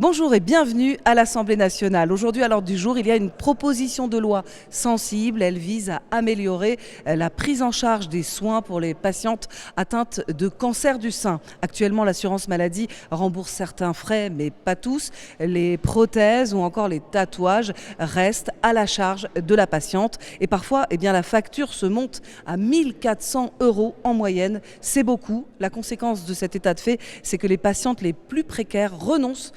Bonjour et bienvenue à l'Assemblée nationale. Aujourd'hui, à l'ordre du jour, il y a une proposition de loi sensible. Elle vise à améliorer la prise en charge des soins pour les patientes atteintes de cancer du sein. Actuellement, l'assurance maladie rembourse certains frais, mais pas tous. Les prothèses ou encore les tatouages restent à la charge de la patiente. Et parfois, la facture se monte à 1 400 € en moyenne. C'est beaucoup. La conséquence de cet état de fait, c'est que les patientes les plus précaires renoncent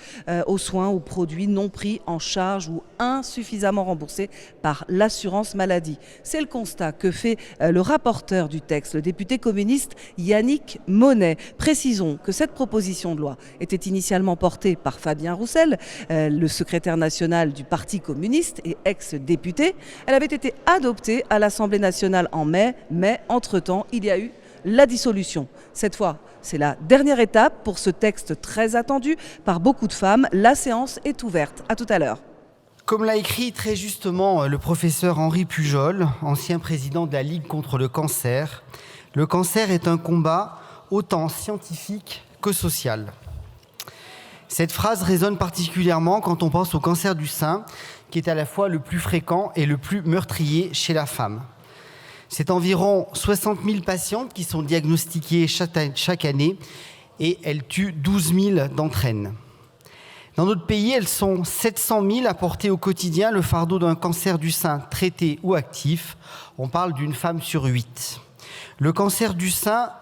aux soins ou produits non pris en charge ou insuffisamment remboursés par l'assurance maladie. C'est le constat que fait le rapporteur du texte, le député communiste Yannick Monnet. Précisons que cette proposition de loi était initialement portée par Fabien Roussel, le secrétaire national du Parti communiste et ex-député. Elle avait été adoptée à l'Assemblée nationale en mai, mais entre-temps, il y a eu la dissolution. Cette fois, c'est la dernière étape pour ce texte très attendu par beaucoup de femmes. La séance est ouverte. À tout à l'heure. Comme l'a écrit très justement le professeur Henri Pujol, ancien président de la Ligue contre le cancer est un combat autant scientifique que social. Cette phrase résonne particulièrement quand on pense au cancer du sein, qui est à la fois le plus fréquent et le plus meurtrier chez la femme. C'est environ 60 000 patientes qui sont diagnostiquées chaque année et elles tuent 12 000 d'entre elles. Dans notre pays, elles sont 700 000 à porter au quotidien le fardeau d'un cancer du sein traité ou actif. On parle d'une femme sur 8. Le cancer du sein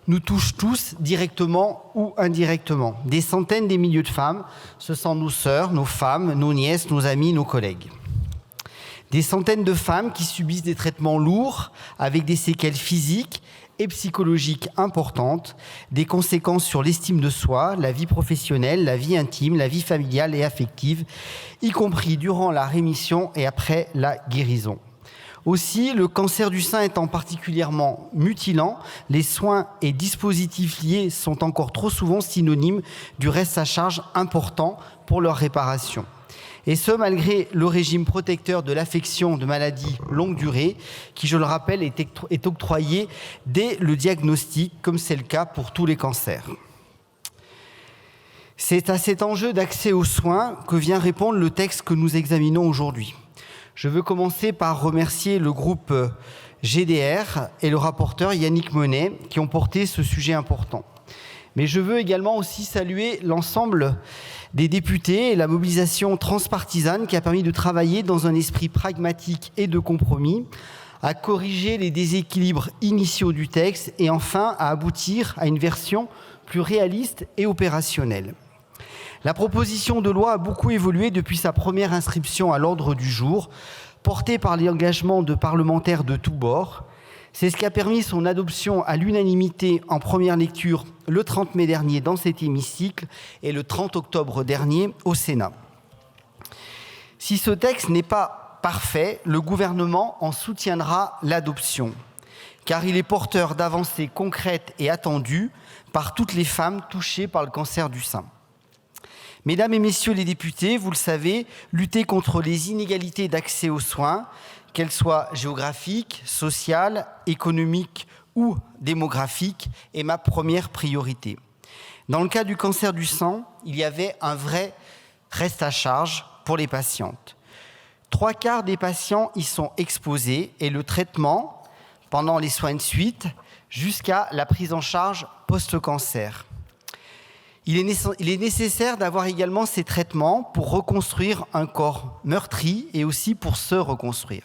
nous touche tous, directement ou indirectement. Des centaines des milliers de femmes, ce sont nos sœurs, nos femmes, nos nièces, nos amis, nos collègues. Des centaines de femmes qui subissent des traitements lourds avec des séquelles physiques et psychologiques importantes, des conséquences sur l'estime de soi, la vie professionnelle, la vie intime, la vie familiale et affective, y compris durant la rémission et après la guérison. Aussi, le cancer du sein étant particulièrement mutilant, les soins et dispositifs liés sont encore trop souvent synonymes du reste à charge important pour leur réparation. Et ce, malgré le régime protecteur de l'affection de maladies longue durée, qui, je le rappelle, est octroyé dès le diagnostic, comme c'est le cas pour tous les cancers. C'est à cet enjeu d'accès aux soins que vient répondre le texte que nous examinons aujourd'hui. Je veux commencer par remercier le groupe GDR et le rapporteur Yannick Monnet qui ont porté ce sujet important. Mais je veux également aussi saluer l'ensemble des députés et la mobilisation transpartisane qui a permis de travailler dans un esprit pragmatique et de compromis, à corriger les déséquilibres initiaux du texte et enfin à aboutir à une version plus réaliste et opérationnelle. La proposition de loi a beaucoup évolué depuis sa première inscription à l'ordre du jour, portée par l'engagement de parlementaires de tous bords. C'est ce qui a permis son adoption à l'unanimité en première lecture le 30 mai dernier dans cet hémicycle et le 30 octobre dernier au Sénat. Si ce texte n'est pas parfait, le gouvernement en soutiendra l'adoption, car il est porteur d'avancées concrètes et attendues par toutes les femmes touchées par le cancer du sein. Mesdames et messieurs les députés, vous le savez, lutter contre les inégalités d'accès aux soins, qu'elles soient géographiques, sociales, économiques ou démographiques, est ma première priorité. Dans le cas du cancer du sein, il y avait un vrai reste à charge pour les patientes. 3/4 des patients y sont exposés et le traitement, pendant les soins de suite, jusqu'à la prise en charge post-cancer. Il est nécessaire d'avoir également ces traitements pour reconstruire un corps meurtri et aussi pour se reconstruire.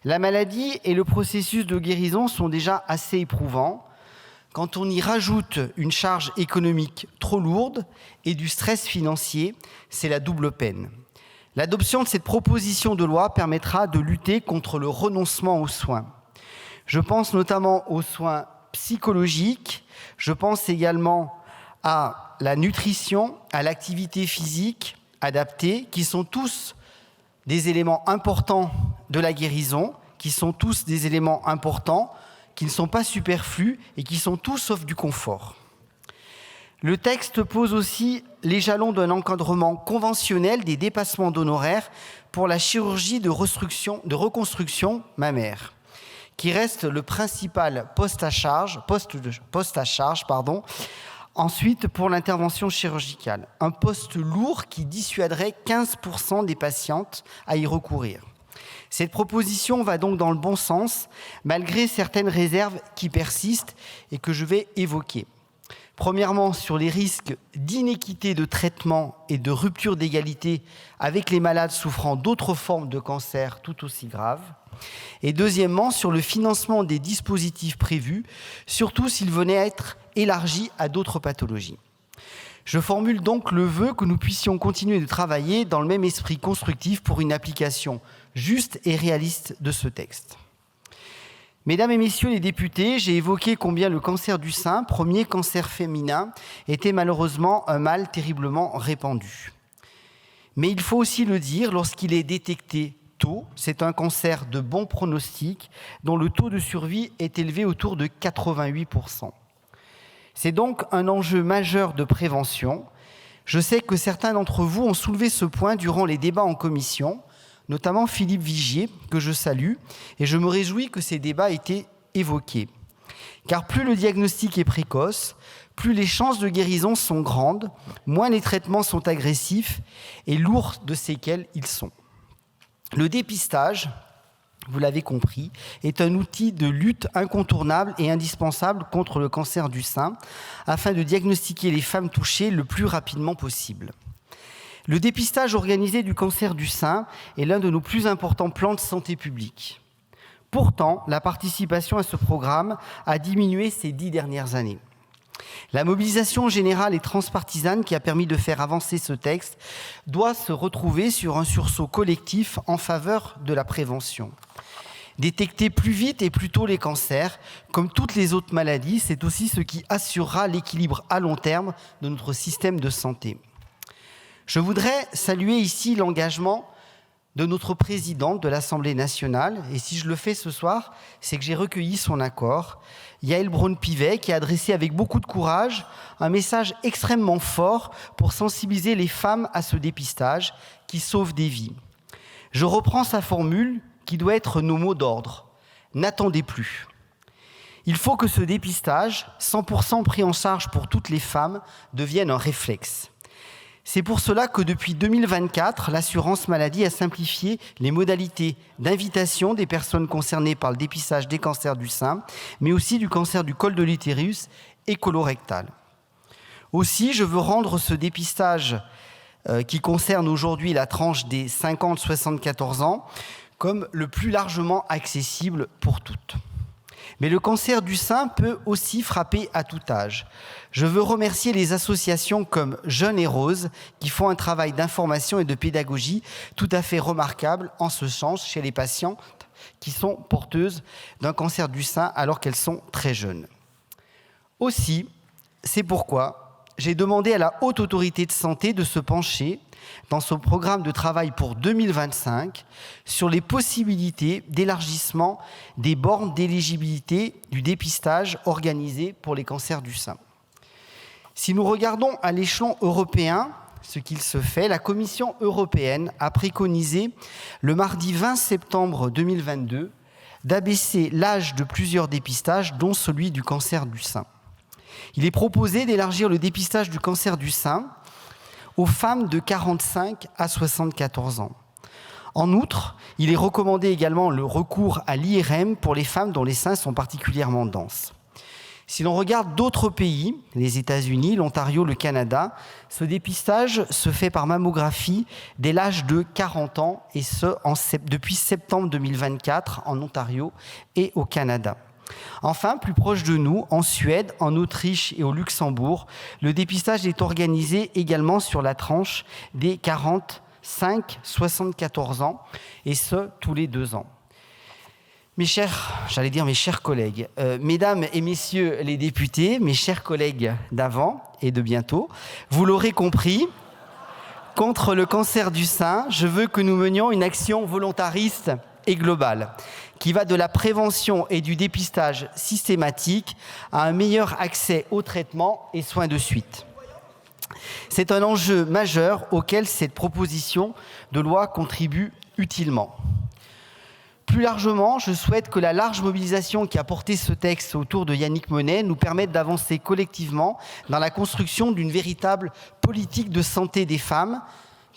La maladie et le processus de guérison sont déjà assez éprouvants. Quand on y rajoute une charge économique trop lourde et du stress financier, c'est la double peine. L'adoption de cette proposition de loi permettra de lutter contre le renoncement aux soins. Je pense notamment aux soins psychologiques, je pense également à la nutrition, à l'activité physique adaptée, qui sont tous des éléments importants de la guérison, qui sont tous des éléments importants, qui ne sont pas superflus et qui sont tous sauf du confort. Le texte pose aussi les jalons d'un encadrement conventionnel des dépassements d'honoraires pour la chirurgie de reconstruction mammaire, qui reste le principal poste à charge, Ensuite, pour l'intervention chirurgicale, un poste lourd qui dissuaderait 15% des patientes à y recourir. Cette proposition va donc dans le bon sens, malgré certaines réserves qui persistent et que je vais évoquer. Premièrement, sur les risques d'inéquité de traitement et de rupture d'égalité avec les malades souffrant d'autres formes de cancer tout aussi graves. Et deuxièmement, sur le financement des dispositifs prévus, surtout s'ils venaient à être élargis à d'autres pathologies. Je formule donc le vœu que nous puissions continuer de travailler dans le même esprit constructif pour une application juste et réaliste de ce texte. Mesdames et messieurs les députés, j'ai évoqué combien le cancer du sein, premier cancer féminin, était malheureusement un mal terriblement répandu. Mais il faut aussi le dire, lorsqu'il est détecté tôt, c'est un cancer de bon pronostic dont le taux de survie est élevé autour de 88%. C'est donc un enjeu majeur de prévention. Je sais que certains d'entre vous ont soulevé ce point durant les débats en commission, notamment Philippe Vigier, que je salue, et je me réjouis que ces débats aient été évoqués. Car plus le diagnostic est précoce, plus les chances de guérison sont grandes, moins les traitements sont agressifs et lourds de séquelles ils sont. Le dépistage, vous l'avez compris, est un outil de lutte incontournable et indispensable contre le cancer du sein, afin de diagnostiquer les femmes touchées le plus rapidement possible. Le dépistage organisé du cancer du sein est l'un de nos plus importants plans de santé publique. Pourtant, la participation à ce programme a diminué ces 10 dernières années. La mobilisation générale et transpartisane qui a permis de faire avancer ce texte doit se retrouver sur un sursaut collectif en faveur de la prévention. Détecter plus vite et plus tôt les cancers, comme toutes les autres maladies, c'est aussi ce qui assurera l'équilibre à long terme de notre système de santé. Je voudrais saluer ici l'engagement de notre présidente de l'Assemblée nationale, et si je le fais ce soir, c'est que j'ai recueilli son accord, Yaël Braun-Pivet, qui a adressé avec beaucoup de courage un message extrêmement fort pour sensibiliser les femmes à ce dépistage qui sauve des vies. Je reprends sa formule qui doit être nos mots d'ordre. N'attendez plus. Il faut que ce dépistage, 100% pris en charge pour toutes les femmes, devienne un réflexe. C'est pour cela que depuis 2024, l'assurance maladie a simplifié les modalités d'invitation des personnes concernées par le dépistage des cancers du sein, mais aussi du cancer du col de l'utérus et colorectal. Aussi, je veux rendre ce dépistage qui concerne aujourd'hui la tranche des 50-74 ans comme le plus largement accessible pour toutes. Mais le cancer du sein peut aussi frapper à tout âge. Je veux remercier les associations comme Jeunes et Roses qui font un travail d'information et de pédagogie tout à fait remarquable en ce sens chez les patientes qui sont porteuses d'un cancer du sein alors qu'elles sont très jeunes. Aussi, c'est pourquoi j'ai demandé à la Haute Autorité de Santé de se pencher dans son programme de travail pour 2025 sur les possibilités d'élargissement des bornes d'éligibilité du dépistage organisé pour les cancers du sein. Si nous regardons à l'échelon européen ce qu'il se fait, la Commission européenne a préconisé le mardi 20 septembre 2022 d'abaisser l'âge de plusieurs dépistages, dont celui du cancer du sein. Il est proposé d'élargir le dépistage du cancer du sein aux femmes de 45 à 74 ans. En outre, il est recommandé également le recours à l'IRM pour les femmes dont les seins sont particulièrement denses. Si l'on regarde d'autres pays, les États-Unis, l'Ontario, le Canada, ce dépistage se fait par mammographie dès l'âge de 40 ans, et ce depuis septembre 2024 en Ontario et au Canada. Enfin, plus proche de nous, en Suède, en Autriche et au Luxembourg, le dépistage est organisé également sur la tranche des 45-74 ans, et ce, tous les 2 ans. Mes chers collègues, mesdames et messieurs les députés, mes chers collègues d'avant et de bientôt, vous l'aurez compris, contre le cancer du sein, je veux que nous menions une action volontariste et globale, qui va de la prévention et du dépistage systématique à un meilleur accès aux traitements et soins de suite. C'est un enjeu majeur auquel cette proposition de loi contribue utilement. Plus largement, je souhaite que la large mobilisation qui a porté ce texte autour de Yannick Monnet nous permette d'avancer collectivement dans la construction d'une véritable politique de santé des femmes,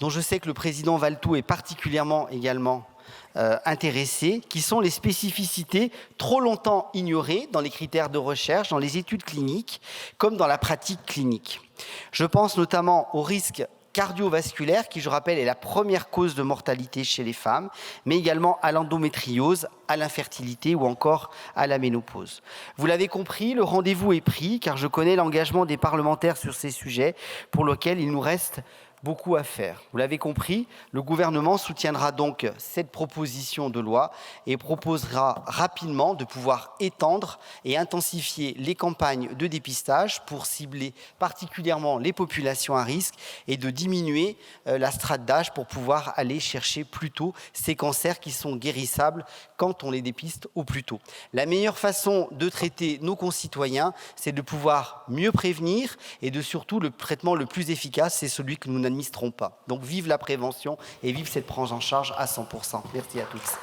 dont je sais que le président Valletoux est particulièrement également intéressés, qui sont les spécificités trop longtemps ignorées dans les critères de recherche, dans les études cliniques, comme dans la pratique clinique. Je pense notamment au risque cardiovasculaire, qui, je rappelle, est la première cause de mortalité chez les femmes, mais également à l'endométriose, à l'infertilité ou encore à la ménopause. Vous l'avez compris, le rendez-vous est pris, car je connais l'engagement des parlementaires sur ces sujets, pour lequel il nous reste beaucoup à faire. Vous l'avez compris, le gouvernement soutiendra donc cette proposition de loi et proposera rapidement de pouvoir étendre et intensifier les campagnes de dépistage pour cibler particulièrement les populations à risque et de diminuer la strate d'âge pour pouvoir aller chercher plus tôt ces cancers qui sont guérissables quand on les dépiste au plus tôt. La meilleure façon de traiter nos concitoyens, c'est de pouvoir mieux prévenir et de surtout le traitement le plus efficace, c'est celui que nous n'administrons pas. Donc vive la prévention et vive cette prise en charge à 100%. Merci à tous.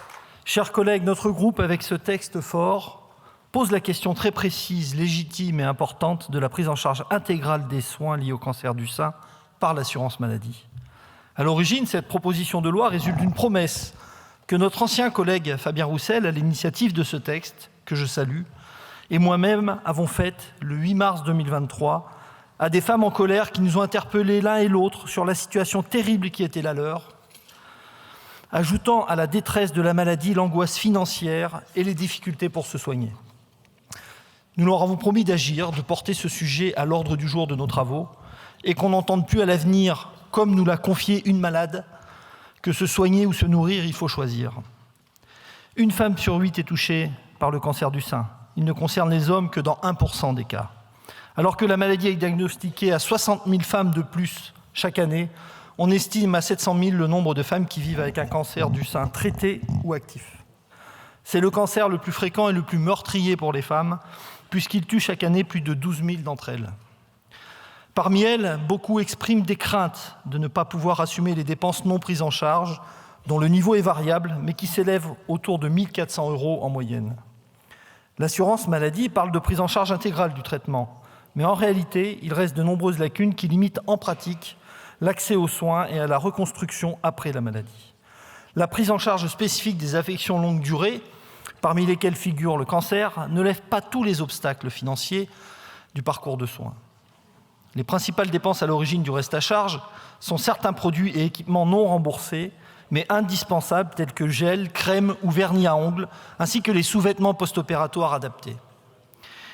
Chers collègues, notre groupe, avec ce texte fort, pose la question très précise, légitime et importante de la prise en charge intégrale des soins liés au cancer du sein par l'assurance maladie. À l'origine, cette proposition de loi résulte d'une promesse que notre ancien collègue Fabien Roussel, à l'initiative de ce texte, que je salue, et moi-même avons faite le 8 mars 2023 à des femmes en colère qui nous ont interpellés l'un et l'autre sur la situation terrible qui était la leur, ajoutant à la détresse de la maladie l'angoisse financière et les difficultés pour se soigner. Nous leur avons promis d'agir, de porter ce sujet à l'ordre du jour de nos travaux et qu'on n'entende plus à l'avenir, comme nous l'a confié une malade, que se soigner ou se nourrir, il faut choisir. Une femme sur 8 est touchée par le cancer du sein. Il ne concerne les hommes que dans 1% des cas. Alors que la maladie est diagnostiquée à 60 000 femmes de plus chaque année, on estime à 700 000 le nombre de femmes qui vivent avec un cancer du sein traité ou actif. C'est le cancer le plus fréquent et le plus meurtrier pour les femmes, puisqu'il tue chaque année plus de 12 000 d'entre elles. Parmi elles, beaucoup expriment des craintes de ne pas pouvoir assumer les dépenses non prises en charge, dont le niveau est variable, mais qui s'élèvent autour de 1 400 € en moyenne. L'assurance maladie parle de prise en charge intégrale du traitement, mais en réalité, il reste de nombreuses lacunes qui limitent en pratique l'accès aux soins et à la reconstruction après la maladie. La prise en charge spécifique des affections longue durée, parmi lesquelles figure le cancer, ne lève pas tous les obstacles financiers du parcours de soins. Les principales dépenses à l'origine du reste à charge sont certains produits et équipements non remboursés, mais indispensables, tels que gel, crème ou vernis à ongles, ainsi que les sous-vêtements post-opératoires adaptés.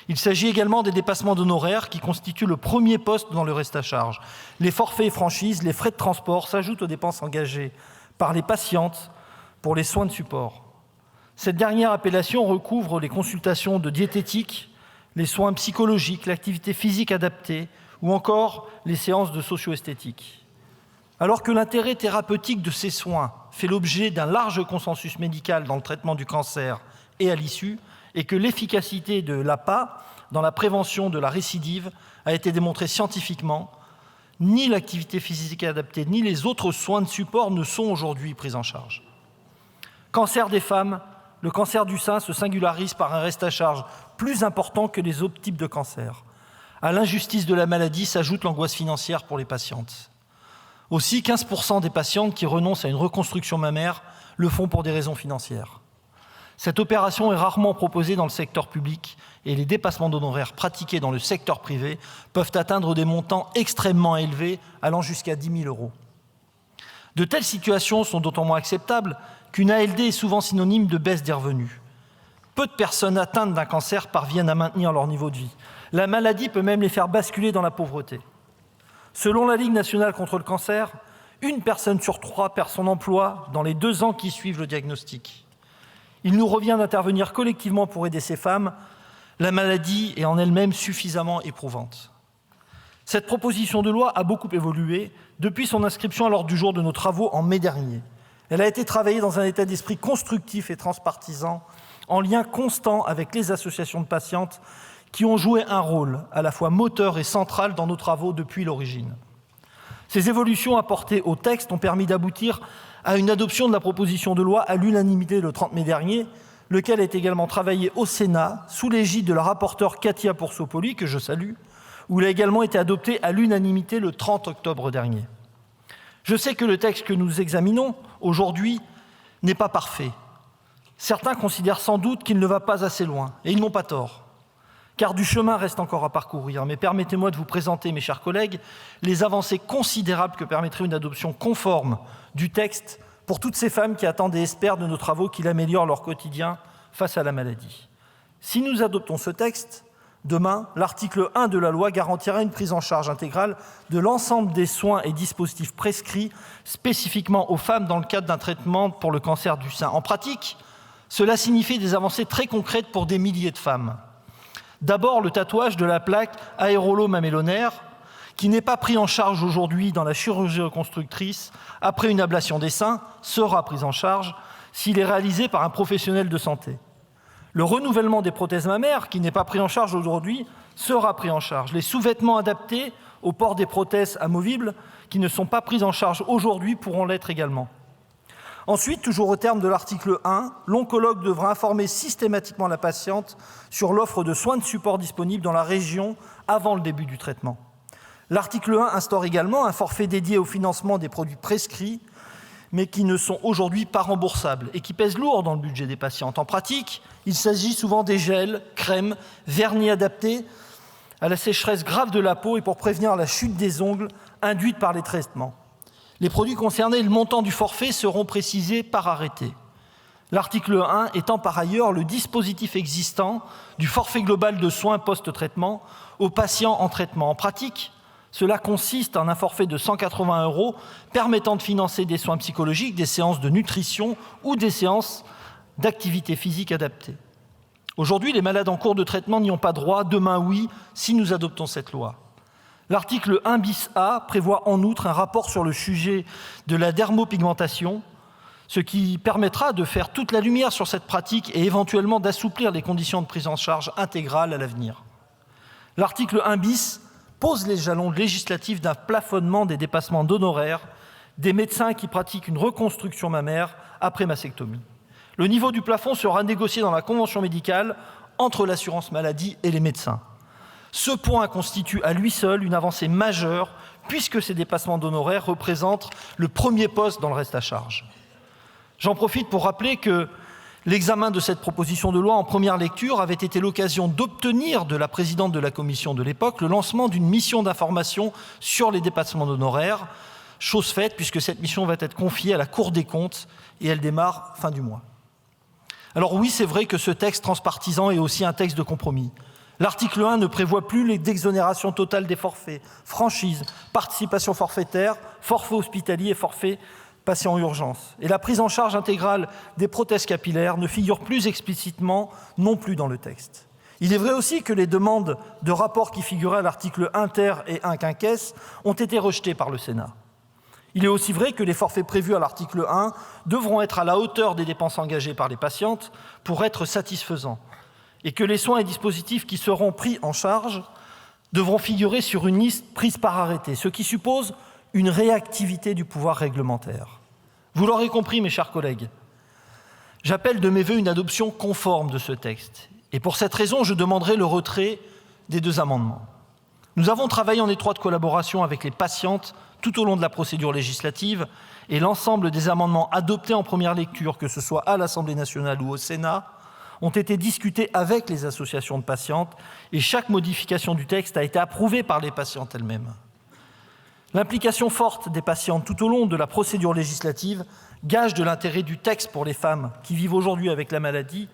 Il s'agit également des dépassements d'honoraires qui constituent le premier poste dans le reste à charge. Les forfaits et franchises, les frais de transport s'ajoutent aux dépenses engagées par les patientes pour les soins de support. Cette dernière appellation recouvre les consultations de diététique, les soins psychologiques, l'activité physique adaptée ou encore les séances de socio-esthétique. Alors que l'intérêt thérapeutique de ces soins fait l'objet d'un large consensus médical dans le traitement du cancer et à l'issue, et que l'efficacité de l'APA dans la prévention de la récidive a été démontrée scientifiquement, ni l'activité physique adaptée, ni les autres soins de support ne sont aujourd'hui pris en charge. Cancer des femmes, le cancer du sein se singularise par un reste à charge plus important que les autres types de cancers. À l'injustice de la maladie s'ajoute l'angoisse financière pour les patientes. Aussi, 15% des patientes qui renoncent à une reconstruction mammaire le font pour des raisons financières. Cette opération est rarement proposée dans le secteur public et les dépassements d'honoraires pratiqués dans le secteur privé peuvent atteindre des montants extrêmement élevés, allant jusqu'à 10 000 €. De telles situations sont d'autant moins acceptables qu'une ALD est souvent synonyme de baisse des revenus. Peu de personnes atteintes d'un cancer parviennent à maintenir leur niveau de vie. La maladie peut même les faire basculer dans la pauvreté. Selon la Ligue nationale contre le cancer, 1 personne sur 3 perd son emploi dans les 2 ans qui suivent le diagnostic. Il nous revient d'intervenir collectivement pour aider ces femmes. La maladie est en elle-même suffisamment éprouvante. Cette proposition de loi a beaucoup évolué depuis son inscription à l'ordre du jour de nos travaux en mai dernier. Elle a été travaillée dans un état d'esprit constructif et transpartisan, en lien constant avec les associations de patientes qui ont joué un rôle à la fois moteur et central dans nos travaux depuis l'origine. Ces évolutions apportées au texte ont permis d'aboutir à une adoption de la proposition de loi à l'unanimité le 30 mai dernier, lequel est également travaillé au Sénat sous l'égide de la rapporteure Katia Poursopoli, que je salue, où il a également été adopté à l'unanimité le 30 octobre dernier. Je sais que le texte que nous examinons aujourd'hui n'est pas parfait. Certains considèrent sans doute qu'il ne va pas assez loin, et ils n'ont pas tort, car du chemin reste encore à parcourir. Mais permettez-moi de vous présenter, mes chers collègues, les avancées considérables que permettrait une adoption conforme du texte pour toutes ces femmes qui attendent et espèrent de nos travaux qu'il améliore leur quotidien face à la maladie. Si nous adoptons ce texte, demain, l'article 1 de la loi garantira une prise en charge intégrale de l'ensemble des soins et dispositifs prescrits spécifiquement aux femmes dans le cadre d'un traitement pour le cancer du sein. En pratique, cela signifie des avancées très concrètes pour des milliers de femmes. D'abord, le tatouage de la plaque aérolo-mamellonaire, qui n'est pas pris en charge aujourd'hui dans la chirurgie reconstructrice après une ablation des seins, sera pris en charge s'il est réalisé par un professionnel de santé. Le renouvellement des prothèses mammaires, qui n'est pas pris en charge aujourd'hui, sera pris en charge. Les sous-vêtements adaptés au port des prothèses amovibles, qui ne sont pas pris en charge aujourd'hui, pourront l'être également. Ensuite, toujours au terme de l'article 1, l'oncologue devra informer systématiquement la patiente sur l'offre de soins de support disponible dans la région avant le début du traitement. L'article 1 instaure également un forfait dédié au financement des produits prescrits, mais qui ne sont aujourd'hui pas remboursables et qui pèsent lourd dans le budget des patientes. En pratique, il s'agit souvent des gels, crèmes, vernis adaptés à la sécheresse grave de la peau et pour prévenir la chute des ongles induite par les traitements. Les produits concernés et le montant du forfait seront précisés par arrêté. L'article 1 étend par ailleurs le dispositif existant du forfait global de soins post-traitement aux patients en traitement. En pratique, cela consiste en un forfait de 180 € permettant de financer des soins psychologiques, des séances de nutrition ou des séances d'activité physique adaptée. Aujourd'hui, les malades en cours de traitement n'y ont pas droit. Demain, oui, si nous adoptons cette loi. L'article 1 bis A prévoit en outre un rapport sur le sujet de la dermopigmentation, ce qui permettra de faire toute la lumière sur cette pratique et éventuellement d'assouplir les conditions de prise en charge intégrale à l'avenir. L'article 1 bis pose les jalons législatifs d'un plafonnement des dépassements d'honoraires des médecins qui pratiquent une reconstruction mammaire après mastectomie. Le niveau du plafond sera négocié dans la convention médicale entre l'assurance maladie et les médecins. Ce point constitue à lui seul une avancée majeure puisque ces dépassements d'honoraires représentent le premier poste dans le reste à charge. J'en profite pour rappeler que l'examen de cette proposition de loi en première lecture avait été l'occasion d'obtenir de la présidente de la commission de l'époque le lancement d'une mission d'information sur les dépassements d'honoraires, chose faite puisque cette mission va être confiée à la Cour des comptes et elle démarre fin du mois. Alors oui, c'est vrai que ce texte transpartisan est aussi un texte de compromis. L'article 1 ne prévoit plus l'exonération totale des forfaits, franchises, participation forfaitaire, forfait hospitalier et forfait patient urgence. Et la prise en charge intégrale des prothèses capillaires ne figure plus explicitement non plus dans le texte. Il est vrai aussi que les demandes de rapport qui figuraient à l'article 1 ter et 1 quinquesse ont été rejetées par le Sénat. Il est aussi vrai que les forfaits prévus à l'article 1 devront être à la hauteur des dépenses engagées par les patientes pour être satisfaisants et que les soins et dispositifs qui seront pris en charge devront figurer sur une liste prise par arrêté, ce qui suppose une réactivité du pouvoir réglementaire. Vous l'aurez compris, mes chers collègues, j'appelle de mes vœux une adoption conforme de ce texte. Et pour cette raison, je demanderai le retrait des 2 amendements. Nous avons travaillé en étroite collaboration avec les patientes tout au long de la procédure législative et l'ensemble des amendements adoptés en première lecture, que ce soit à l'Assemblée nationale ou au Sénat, ont été discutés avec les associations de patientes et chaque modification du texte a été approuvée par les patientes elles-mêmes. L'implication forte des patientes tout au long de la procédure législative gage de l'intérêt du texte pour les femmes qui vivent aujourd'hui avec la maladie,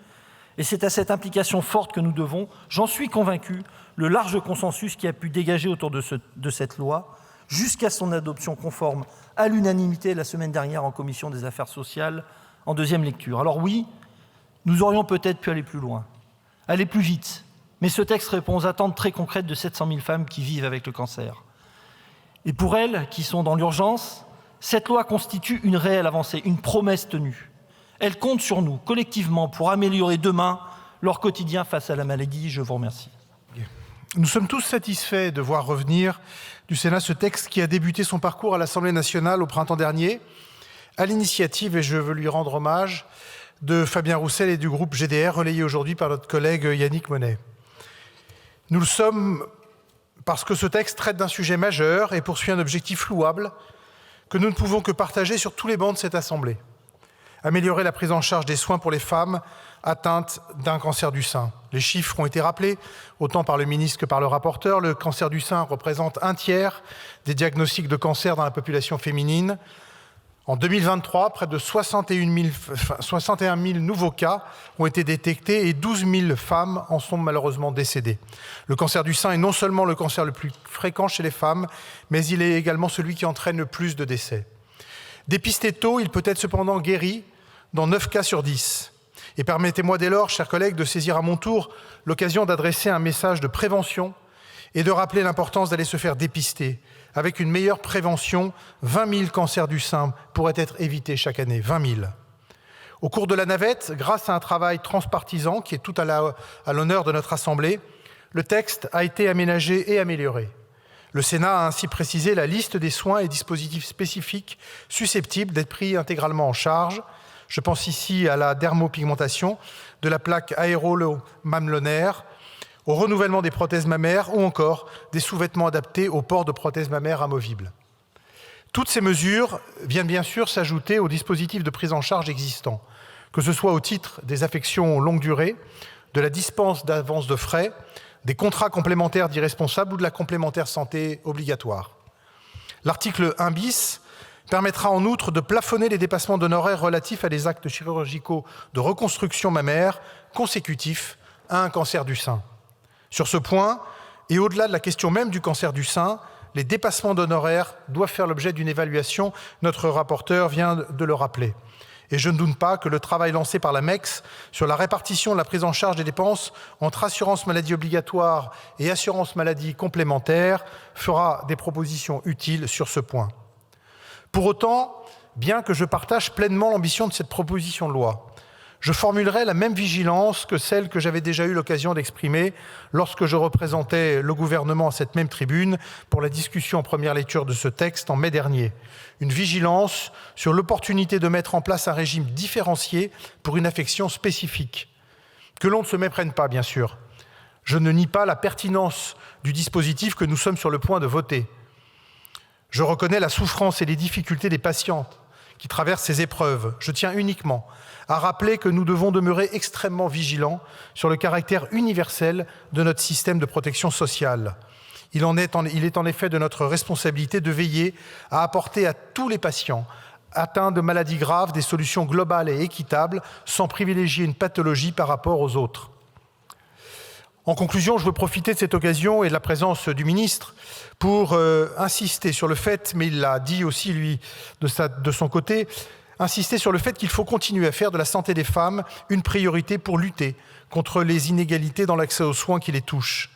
et c'est à cette implication forte que nous devons, j'en suis convaincu, le large consensus qui a pu dégager autour de cette loi, jusqu'à son adoption conforme à l'unanimité la semaine dernière en commission des affaires sociales en 2e lecture. Alors oui, nous aurions peut-être pu aller plus loin, aller plus vite, mais ce texte répond aux attentes très concrètes de 700 000 femmes qui vivent avec le cancer. Et pour elles, qui sont dans l'urgence, cette loi constitue une réelle avancée, une promesse tenue. Elle compte sur nous, collectivement, pour améliorer demain leur quotidien face à la maladie. Je vous remercie. Nous sommes tous satisfaits de voir revenir du Sénat ce texte qui a débuté son parcours à l'Assemblée nationale au printemps dernier, à l'initiative, et je veux lui rendre hommage, de Fabien Roussel et du groupe GDR, relayé aujourd'hui par notre collègue Yannick Monet. Nous le sommes parce que ce texte traite d'un sujet majeur et poursuit un objectif louable que nous ne pouvons que partager sur tous les bancs de cette Assemblée. Améliorer la prise en charge des soins pour les femmes atteintes d'un cancer du sein. Les chiffres ont été rappelés, autant par le ministre que par le rapporteur. Le cancer du sein représente 1/3 des diagnostics de cancer dans la population féminine. En 2023, près de 61 000 nouveaux cas ont été détectés et 12 000 femmes en sont malheureusement décédées. Le cancer du sein est non seulement le cancer le plus fréquent chez les femmes, mais il est également celui qui entraîne le plus de décès. Dépisté tôt, il peut être cependant guéri dans 9 cas sur 10. Et permettez-moi dès lors, chers collègues, de saisir à mon tour l'occasion d'adresser un message de prévention et de rappeler l'importance d'aller se faire dépister. Avec une meilleure prévention, 20 000 cancers du sein pourraient être évités chaque année, 20 000. Au cours de la navette, grâce à un travail transpartisan qui est tout à l'honneur de notre Assemblée, le texte a été aménagé et amélioré. Le Sénat a ainsi précisé la liste des soins et dispositifs spécifiques susceptibles d'être pris intégralement en charge. Je pense ici à la dermopigmentation, de la plaque aérolo-mamelonnaire, au renouvellement des prothèses mammaires ou encore des sous-vêtements adaptés au port de prothèses mammaires amovibles. Toutes ces mesures viennent bien sûr s'ajouter aux dispositifs de prise en charge existants, que ce soit au titre des affections longue durée, de la dispense d'avance de frais, des contrats complémentaires d'irresponsables ou de la complémentaire santé obligatoire. L'article 1 bis permettra en outre de plafonner les dépassements d'honoraires relatifs à des actes chirurgicaux de reconstruction mammaire consécutifs à un cancer du sein. Sur ce point, et au-delà de la question même du cancer du sein, les dépassements d'honoraires doivent faire l'objet d'une évaluation. Notre rapporteur vient de le rappeler. Et je ne doute pas que le travail lancé par la MEX sur la répartition de la prise en charge des dépenses entre assurance maladie obligatoire et assurance maladie complémentaire fera des propositions utiles sur ce point. Pour autant, bien que je partage pleinement l'ambition de cette proposition de loi, je formulerai la même vigilance que celle que j'avais déjà eu l'occasion d'exprimer lorsque je représentais le gouvernement à cette même tribune pour la discussion en première lecture de ce texte en mai dernier. Une vigilance sur l'opportunité de mettre en place un régime différencié pour une affection spécifique. Que l'on ne se méprenne pas, bien sûr. Je ne nie pas la pertinence du dispositif que nous sommes sur le point de voter. Je reconnais la souffrance et les difficultés des patientes qui traversent ces épreuves. Je tiens uniquement à rappeler que nous devons demeurer extrêmement vigilants sur le caractère universel de notre système de protection sociale. Il est en effet de notre responsabilité de veiller à apporter à tous les patients atteints de maladies graves des solutions globales et équitables sans privilégier une pathologie par rapport aux autres. En conclusion, je veux profiter de cette occasion et de la présence du ministre pour insister sur le fait, mais il l'a dit aussi lui de son côté, insister sur le fait qu'il faut continuer à faire de la santé des femmes une priorité pour lutter contre les inégalités dans l'accès aux soins qui les touchent.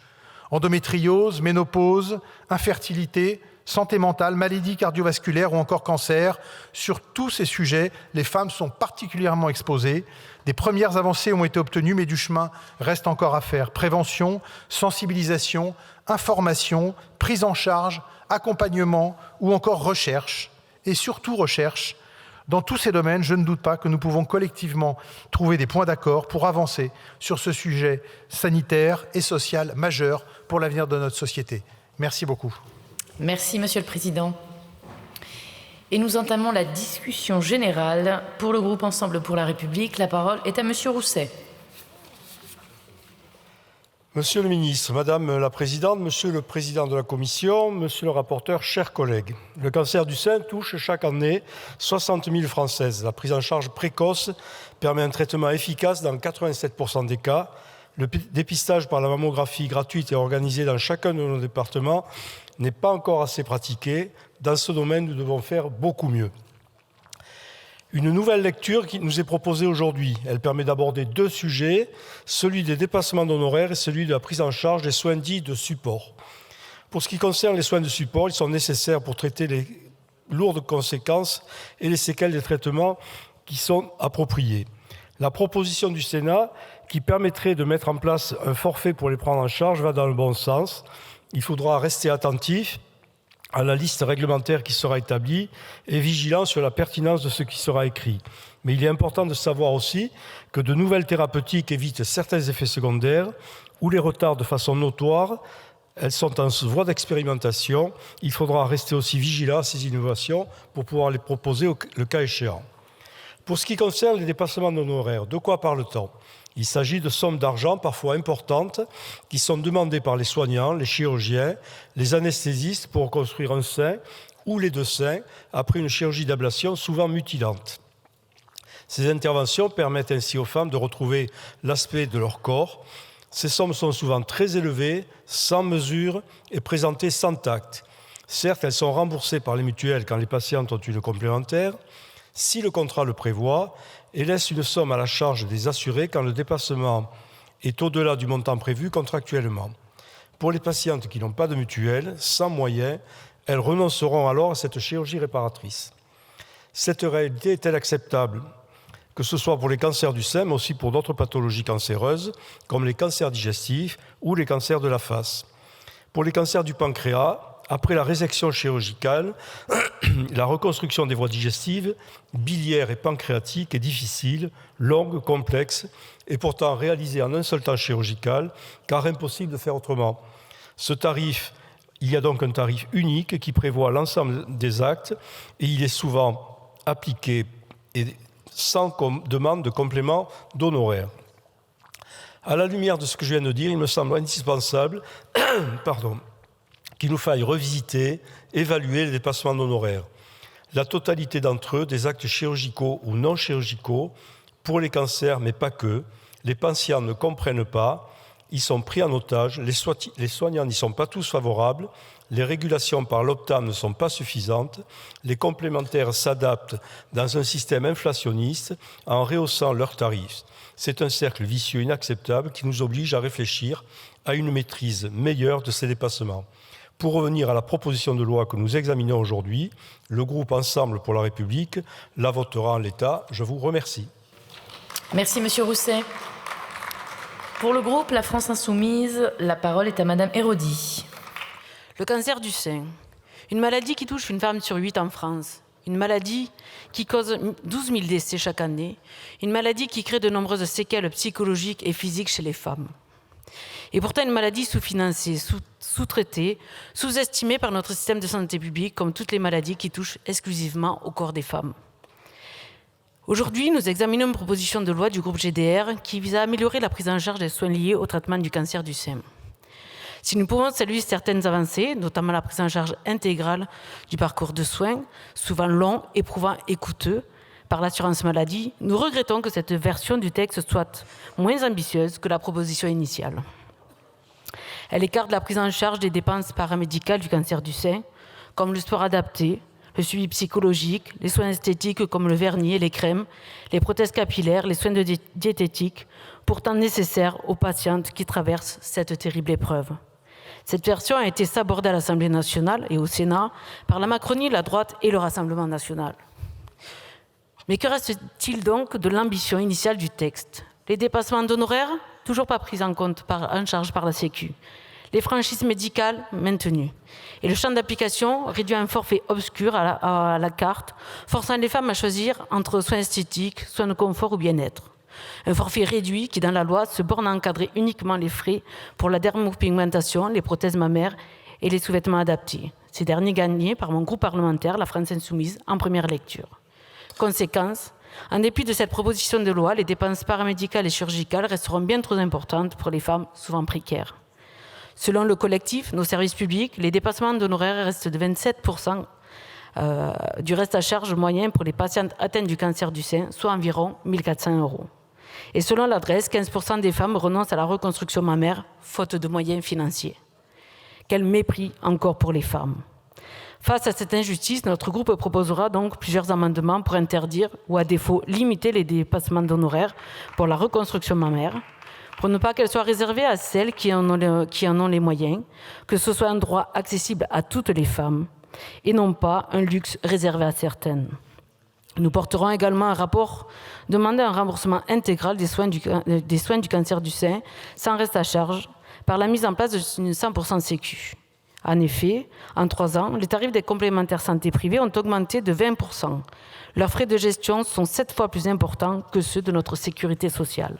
Endométriose, ménopause, infertilité, santé mentale, maladies cardiovasculaires ou encore cancer. Sur tous ces sujets, les femmes sont particulièrement exposées. Des premières avancées ont été obtenues, mais du chemin reste encore à faire. Prévention, sensibilisation, information, prise en charge, accompagnement ou encore recherche, et surtout recherche. Dans tous ces domaines, je ne doute pas que nous pouvons collectivement trouver des points d'accord pour avancer sur ce sujet sanitaire et social majeur pour l'avenir de notre société. Merci beaucoup. Merci, Monsieur le Président. Et nous entamons la discussion générale. Pour le groupe Ensemble pour la République, la parole est à Monsieur Rousset. Monsieur le ministre, Madame la Présidente, Monsieur le Président de la Commission, Monsieur le rapporteur, chers collègues, le cancer du sein touche chaque année 60 000 Françaises. La prise en charge précoce permet un traitement efficace dans 87% des cas. Le dépistage par la mammographie gratuite et organisé dans chacun de nos départements n'est pas encore assez pratiqué. Dans ce domaine, nous devons faire beaucoup mieux. Une nouvelle lecture qui nous est proposée aujourd'hui. Elle permet d'aborder deux sujets, celui des dépassements d'honoraires et celui de la prise en charge des soins dits de support. Pour ce qui concerne les soins de support, ils sont nécessaires pour traiter les lourdes conséquences et les séquelles des traitements qui sont appropriés. La proposition du Sénat, qui permettrait de mettre en place un forfait pour les prendre en charge, va dans le bon sens. Il faudra rester attentif à la liste réglementaire qui sera établie et vigilant sur la pertinence de ce qui sera écrit. Mais il est important de savoir aussi que de nouvelles thérapeutiques évitent certains effets secondaires ou les retardent de façon notoire. Elles sont en voie d'expérimentation. Il faudra rester aussi vigilant à ces innovations pour pouvoir les proposer le cas échéant. Pour ce qui concerne les dépassements d'honoraires, de quoi parle-t-on ? Il s'agit de sommes d'argent parfois importantes qui sont demandées par les soignants, les chirurgiens, les anesthésistes pour reconstruire un sein ou les deux seins après une chirurgie d'ablation souvent mutilante. Ces interventions permettent ainsi aux femmes de retrouver l'aspect de leur corps. Ces sommes sont souvent très élevées, sans mesure et présentées sans tact. Certes, elles sont remboursées par les mutuelles quand les patientes ont une complémentaire, si le contrat le prévoit, et laisse une somme à la charge des assurés quand le dépassement est au-delà du montant prévu contractuellement. Pour les patientes qui n'ont pas de mutuelle, sans moyens, elles renonceront alors à cette chirurgie réparatrice. Cette réalité est-elle acceptable ? Que ce soit pour les cancers du sein, mais aussi pour d'autres pathologies cancéreuses, comme les cancers digestifs ou les cancers de la face. Pour les cancers du pancréas, après la résection chirurgicale, la reconstruction des voies digestives, biliaires et pancréatiques est difficile, longue, complexe, et pourtant réalisée en un seul temps chirurgical, car impossible de faire autrement. Il y a donc un tarif unique qui prévoit l'ensemble des actes, et il est souvent appliqué sans demande de complément d'honoraires. À la lumière de ce que je viens de dire, il me semble indispensable qu'il nous faille revisiter, évaluer les dépassements d'honoraires. La totalité d'entre eux, des actes chirurgicaux ou non chirurgicaux, pour les cancers, mais pas que, les patients ne comprennent pas, ils sont pris en otage, les soignants n'y sont pas tous favorables, les régulations par l'OPTAM ne sont pas suffisantes, les complémentaires s'adaptent dans un système inflationniste en rehaussant leurs tarifs. C'est un cercle vicieux inacceptable qui nous oblige à réfléchir à une maîtrise meilleure de ces dépassements. Pour revenir à la proposition de loi que nous examinons aujourd'hui, le groupe Ensemble pour la République la votera en l'état. Je vous remercie. Merci, Monsieur Rousset. Pour le groupe La France Insoumise, la parole est à Madame Héraudy. Le cancer du sein, une maladie qui touche une femme sur 8 en France, une maladie qui cause 12 000 décès chaque année, une maladie qui crée de nombreuses séquelles psychologiques et physiques chez les femmes. Et pourtant une maladie sous-financée, sous-traitée, sous-estimée par notre système de santé publique, comme toutes les maladies qui touchent exclusivement au corps des femmes. Aujourd'hui, nous examinons une proposition de loi du groupe GDR qui vise à améliorer la prise en charge des soins liés au traitement du cancer du sein. Si nous pouvons saluer certaines avancées, notamment la prise en charge intégrale du parcours de soins, souvent long, éprouvant et coûteux, par l'assurance maladie, nous regrettons que cette version du texte soit moins ambitieuse que la proposition initiale. Elle écarte la prise en charge des dépenses paramédicales du cancer du sein, comme le sport adapté, le suivi psychologique, les soins esthétiques comme le vernis, les crèmes, les prothèses capillaires, les soins de diététique, pourtant nécessaires aux patientes qui traversent cette terrible épreuve. Cette version a été sabordée à l'Assemblée nationale et au Sénat par la Macronie, la droite et le Rassemblement national. Mais que reste-t-il donc de l'ambition initiale du texte ? Les dépassements d'honoraires, toujours pas pris en compte en charge par la Sécu. Les franchises médicales, maintenues. Et le champ d'application réduit à un forfait obscur à la carte, forçant les femmes à choisir entre soins esthétiques, soins de confort ou bien-être. Un forfait réduit qui, dans la loi, se borne à encadrer uniquement les frais pour la dermopigmentation, les prothèses mammaires et les sous-vêtements adaptés. Ces derniers gagnés par mon groupe parlementaire, la France Insoumise, en première lecture. Conséquence, en dépit de cette proposition de loi, les dépenses paramédicales et chirurgicales resteront bien trop importantes pour les femmes souvent précaires. Selon le collectif Nos services publics, les dépassements d'honoraires restent de 27% du reste à charge moyen pour les patientes atteintes du cancer du sein, soit environ 1 400 €. Et selon l'adresse, 15% des femmes renoncent à la reconstruction mammaire, faute de moyens financiers. Quel mépris encore pour les femmes. Face à cette injustice, notre groupe proposera donc plusieurs amendements pour interdire ou à défaut limiter les dépassements d'honoraires pour la reconstruction mammaire, pour ne pas qu'elle soit réservée à celles qui en ont les moyens, que ce soit un droit accessible à toutes les femmes et non pas un luxe réservé à certaines. Nous porterons également un rapport demandant un remboursement intégral des soins du cancer du sein sans reste à charge par la mise en place d'une 100% Sécu. En effet, en 3 ans, les tarifs des complémentaires santé privés ont augmenté de 20%. Leurs frais de gestion sont 7 fois plus importants que ceux de notre sécurité sociale.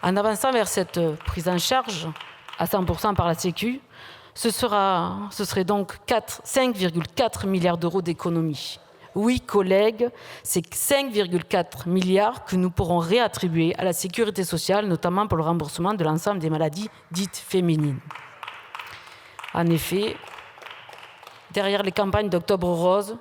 En avançant vers cette prise en charge à 100% par la Sécu, ce serait donc 5,4 milliards d'euros d'économies. Oui, collègues, c'est 5,4 milliards que nous pourrons réattribuer à la sécurité sociale, notamment pour le remboursement de l'ensemble des maladies dites féminines. En effet, derrière les campagnes d'Octobre Rose,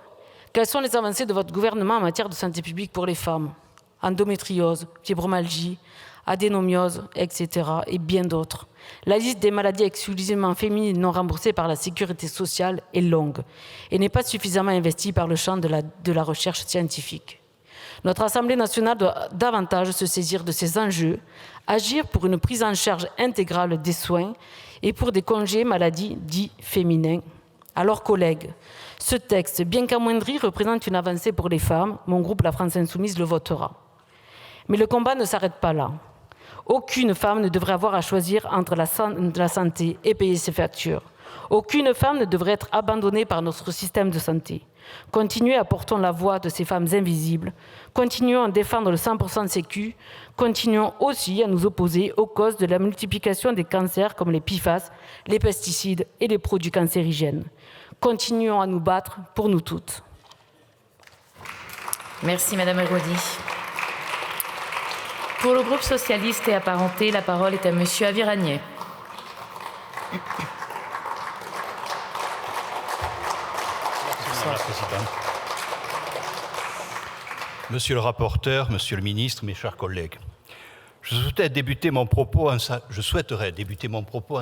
quelles sont les avancées de votre gouvernement en matière de santé publique pour les femmes ? Endométriose, fibromyalgie, adénomiose, etc. et bien d'autres. La liste des maladies exclusivement féminines non remboursées par la sécurité sociale est longue et n'est pas suffisamment investie par le champ de la recherche scientifique. Notre Assemblée nationale doit davantage se saisir de ces enjeux, agir pour une prise en charge intégrale des soins et pour des congés maladie dits féminins. Alors, collègues, ce texte, bien qu'amoindri, représente une avancée pour les femmes. Mon groupe, la France Insoumise, le votera. Mais le combat ne s'arrête pas là. Aucune femme ne devrait avoir à choisir entre la santé et payer ses factures. Aucune femme ne devrait être abandonnée par notre système de santé. Continuons à porter la voix de ces femmes invisibles. Continuons à défendre le 100% de Sécu. Continuons aussi à nous opposer aux causes de la multiplication des cancers comme les PFAS, les pesticides et les produits cancérigènes. Continuons à nous battre pour nous toutes. Merci Madame Erodi. Pour le groupe socialiste et apparenté, la parole est à Monsieur Aviragnet. Madame la Présidente. Monsieur le rapporteur, Monsieur le ministre, mes chers collègues, je souhaiterais débuter mon propos en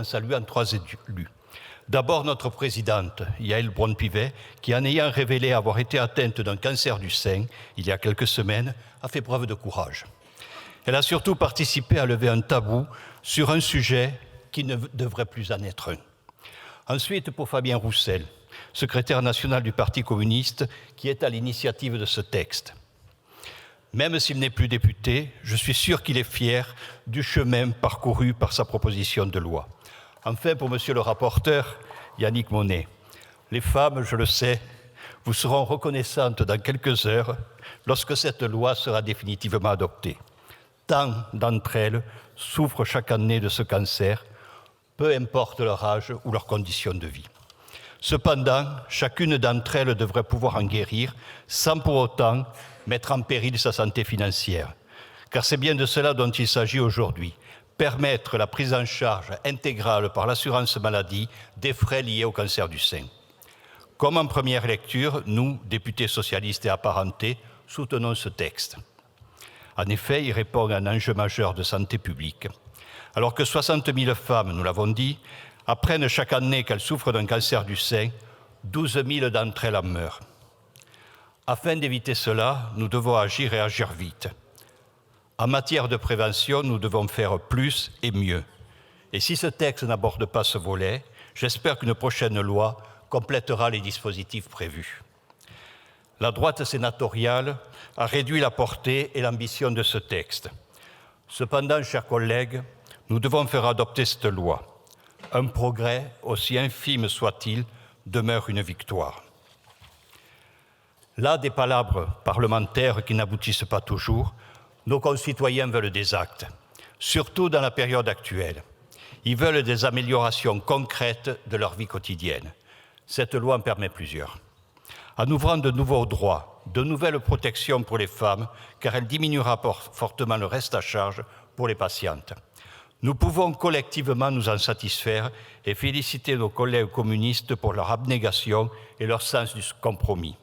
saluant 3 élus. D'abord, notre présidente, Yaël Braun-Pivet, qui, en ayant révélé avoir été atteinte d'un cancer du sein il y a quelques semaines, a fait preuve de courage. Elle a surtout participé à lever un tabou sur un sujet qui ne devrait plus en être un. Ensuite, pour Fabien Roussel, secrétaire national du Parti communiste, qui est à l'initiative de ce texte. Même s'il n'est plus député, je suis sûr qu'il est fier du chemin parcouru par sa proposition de loi. Enfin, pour monsieur le rapporteur, Yannick Monet, les femmes, je le sais, vous seront reconnaissantes dans quelques heures lorsque cette loi sera définitivement adoptée. Tant d'entre elles souffrent chaque année de ce cancer, peu importe leur âge ou leurs conditions de vie. Cependant, chacune d'entre elles devrait pouvoir en guérir sans pour autant mettre en péril sa santé financière. Car c'est bien de cela dont il s'agit aujourd'hui, permettre la prise en charge intégrale par l'assurance maladie des frais liés au cancer du sein. Comme en première lecture, nous, députés socialistes et apparentés, soutenons ce texte. En effet, il répond à un enjeu majeur de santé publique. Alors que 60 000 femmes, nous l'avons dit, apprennent chaque année qu'elles souffrent d'un cancer du sein, 12 000 d'entre elles en meurent. Afin d'éviter cela, nous devons agir et agir vite. En matière de prévention, nous devons faire plus et mieux. Et si ce texte n'aborde pas ce volet, j'espère qu'une prochaine loi complétera les dispositifs prévus. La droite sénatoriale a réduit la portée et l'ambition de ce texte. Cependant, chers collègues, nous devons faire adopter cette loi. Un progrès, aussi infime soit-il, demeure une victoire. Là, des palabres parlementaires qui n'aboutissent pas toujours, nos concitoyens veulent des actes, surtout dans la période actuelle. Ils veulent des améliorations concrètes de leur vie quotidienne. Cette loi en permet plusieurs. En ouvrant de nouveaux droits, de nouvelles protections pour les femmes, car elle diminuera fortement le reste à charge pour les patientes. Nous pouvons collectivement nous en satisfaire et féliciter nos collègues communistes pour leur abnégation et leur sens du compromis.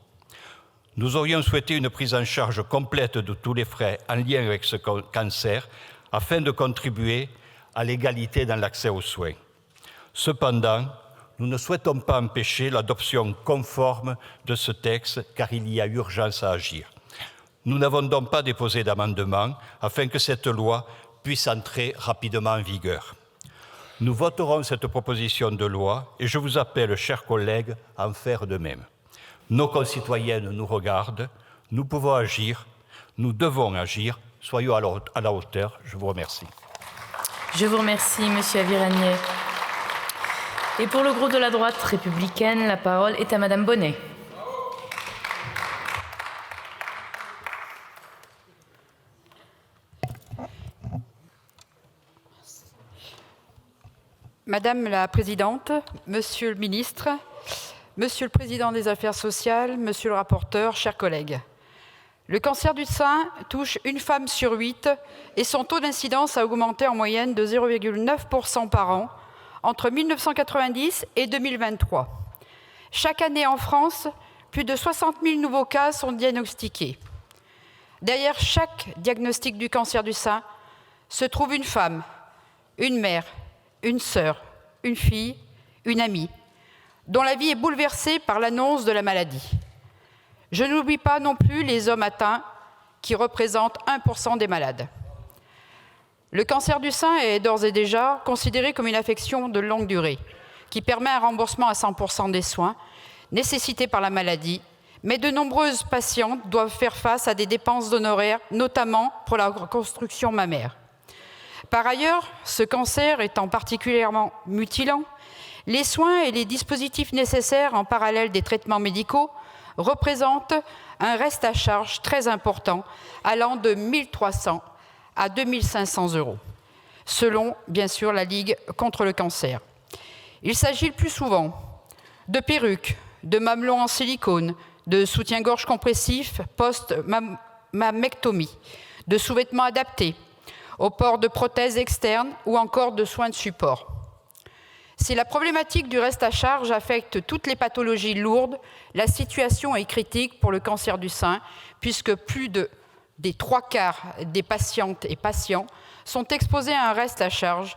Nous aurions souhaité une prise en charge complète de tous les frais en lien avec ce cancer afin de contribuer à l'égalité dans l'accès aux soins. Cependant, nous ne souhaitons pas empêcher l'adoption conforme de ce texte car il y a urgence à agir. Nous n'avons donc pas déposé d'amendement afin que cette loi puisse entrer rapidement en vigueur. Nous voterons cette proposition de loi et je vous appelle, chers collègues, à en faire de même. Nos concitoyennes nous regardent, nous pouvons agir, nous devons agir, soyons à la hauteur. Je vous remercie. Je vous remercie, Monsieur Aviragnet. Et pour le groupe de la droite républicaine, la parole est à Madame Bonnet. Madame la Présidente, Monsieur le Ministre, Monsieur le Président des Affaires sociales, Monsieur le rapporteur, chers collègues. Le cancer du sein touche une femme sur 8 et son taux d'incidence a augmenté en moyenne de 0,9% par an entre 1990 et 2023. Chaque année en France, plus de 60 000 nouveaux cas sont diagnostiqués. Derrière chaque diagnostic du cancer du sein se trouve une femme, une mère, une sœur, une fille, une amie, dont la vie est bouleversée par l'annonce de la maladie. Je n'oublie pas non plus les hommes atteints, qui représentent 1% des malades. Le cancer du sein est d'ores et déjà considéré comme une affection de longue durée, qui permet un remboursement à 100% des soins nécessités par la maladie, mais de nombreuses patientes doivent faire face à des dépenses d'honoraires, notamment pour la reconstruction mammaire. Par ailleurs, ce cancer étant particulièrement mutilant, les soins et les dispositifs nécessaires en parallèle des traitements médicaux représentent un reste à charge très important, allant de 1 300 à 2 500 €, selon, bien sûr, la Ligue contre le cancer. Il s'agit le plus souvent de perruques, de mamelons en silicone, de soutien-gorge compressif post-mammectomie, de sous-vêtements adaptés, au port de prothèses externes ou encore de soins de support. Si la problématique du reste à charge affecte toutes les pathologies lourdes, la situation est critique pour le cancer du sein, puisque plus des 3/4 des patientes et patients sont exposés à un reste à charge,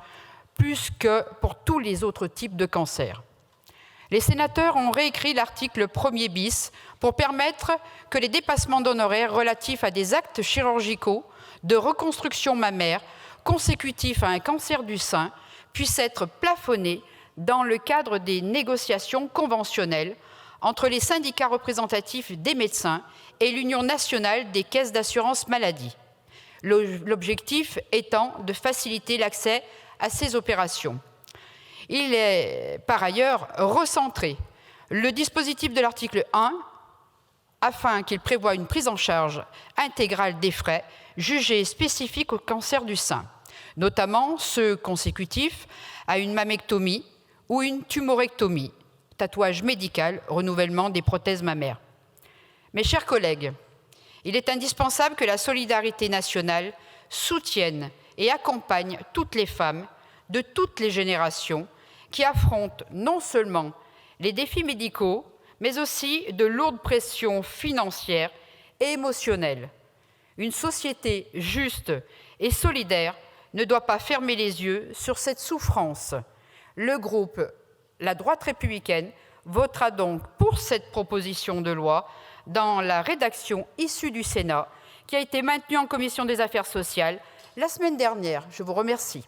plus que pour tous les autres types de cancers. Les sénateurs ont réécrit l'article 1er bis pour permettre que les dépassements d'honoraires relatifs à des actes chirurgicaux de reconstruction mammaire consécutifs à un cancer du sein puissent être plafonnés dans le cadre des négociations conventionnelles entre les syndicats représentatifs des médecins et l'Union nationale des caisses d'assurance maladie. L'objectif étant de faciliter l'accès à ces opérations. Il est par ailleurs recentré le dispositif de l'article 1 afin qu'il prévoie une prise en charge intégrale des frais jugés spécifiques au cancer du sein, notamment ceux consécutifs à une mammectomie ou une tumorectomie, tatouage médical, renouvellement des prothèses mammaires. Mes chers collègues, il est indispensable que la solidarité nationale soutienne et accompagne toutes les femmes de toutes les générations qui affrontent non seulement les défis médicaux, mais aussi de lourdes pressions financières et émotionnelles. Une société juste et solidaire ne doit pas fermer les yeux sur cette souffrance. Le groupe La Droite républicaine votera donc pour cette proposition de loi dans la rédaction issue du Sénat qui a été maintenue en commission des affaires sociales la semaine dernière. Je vous remercie.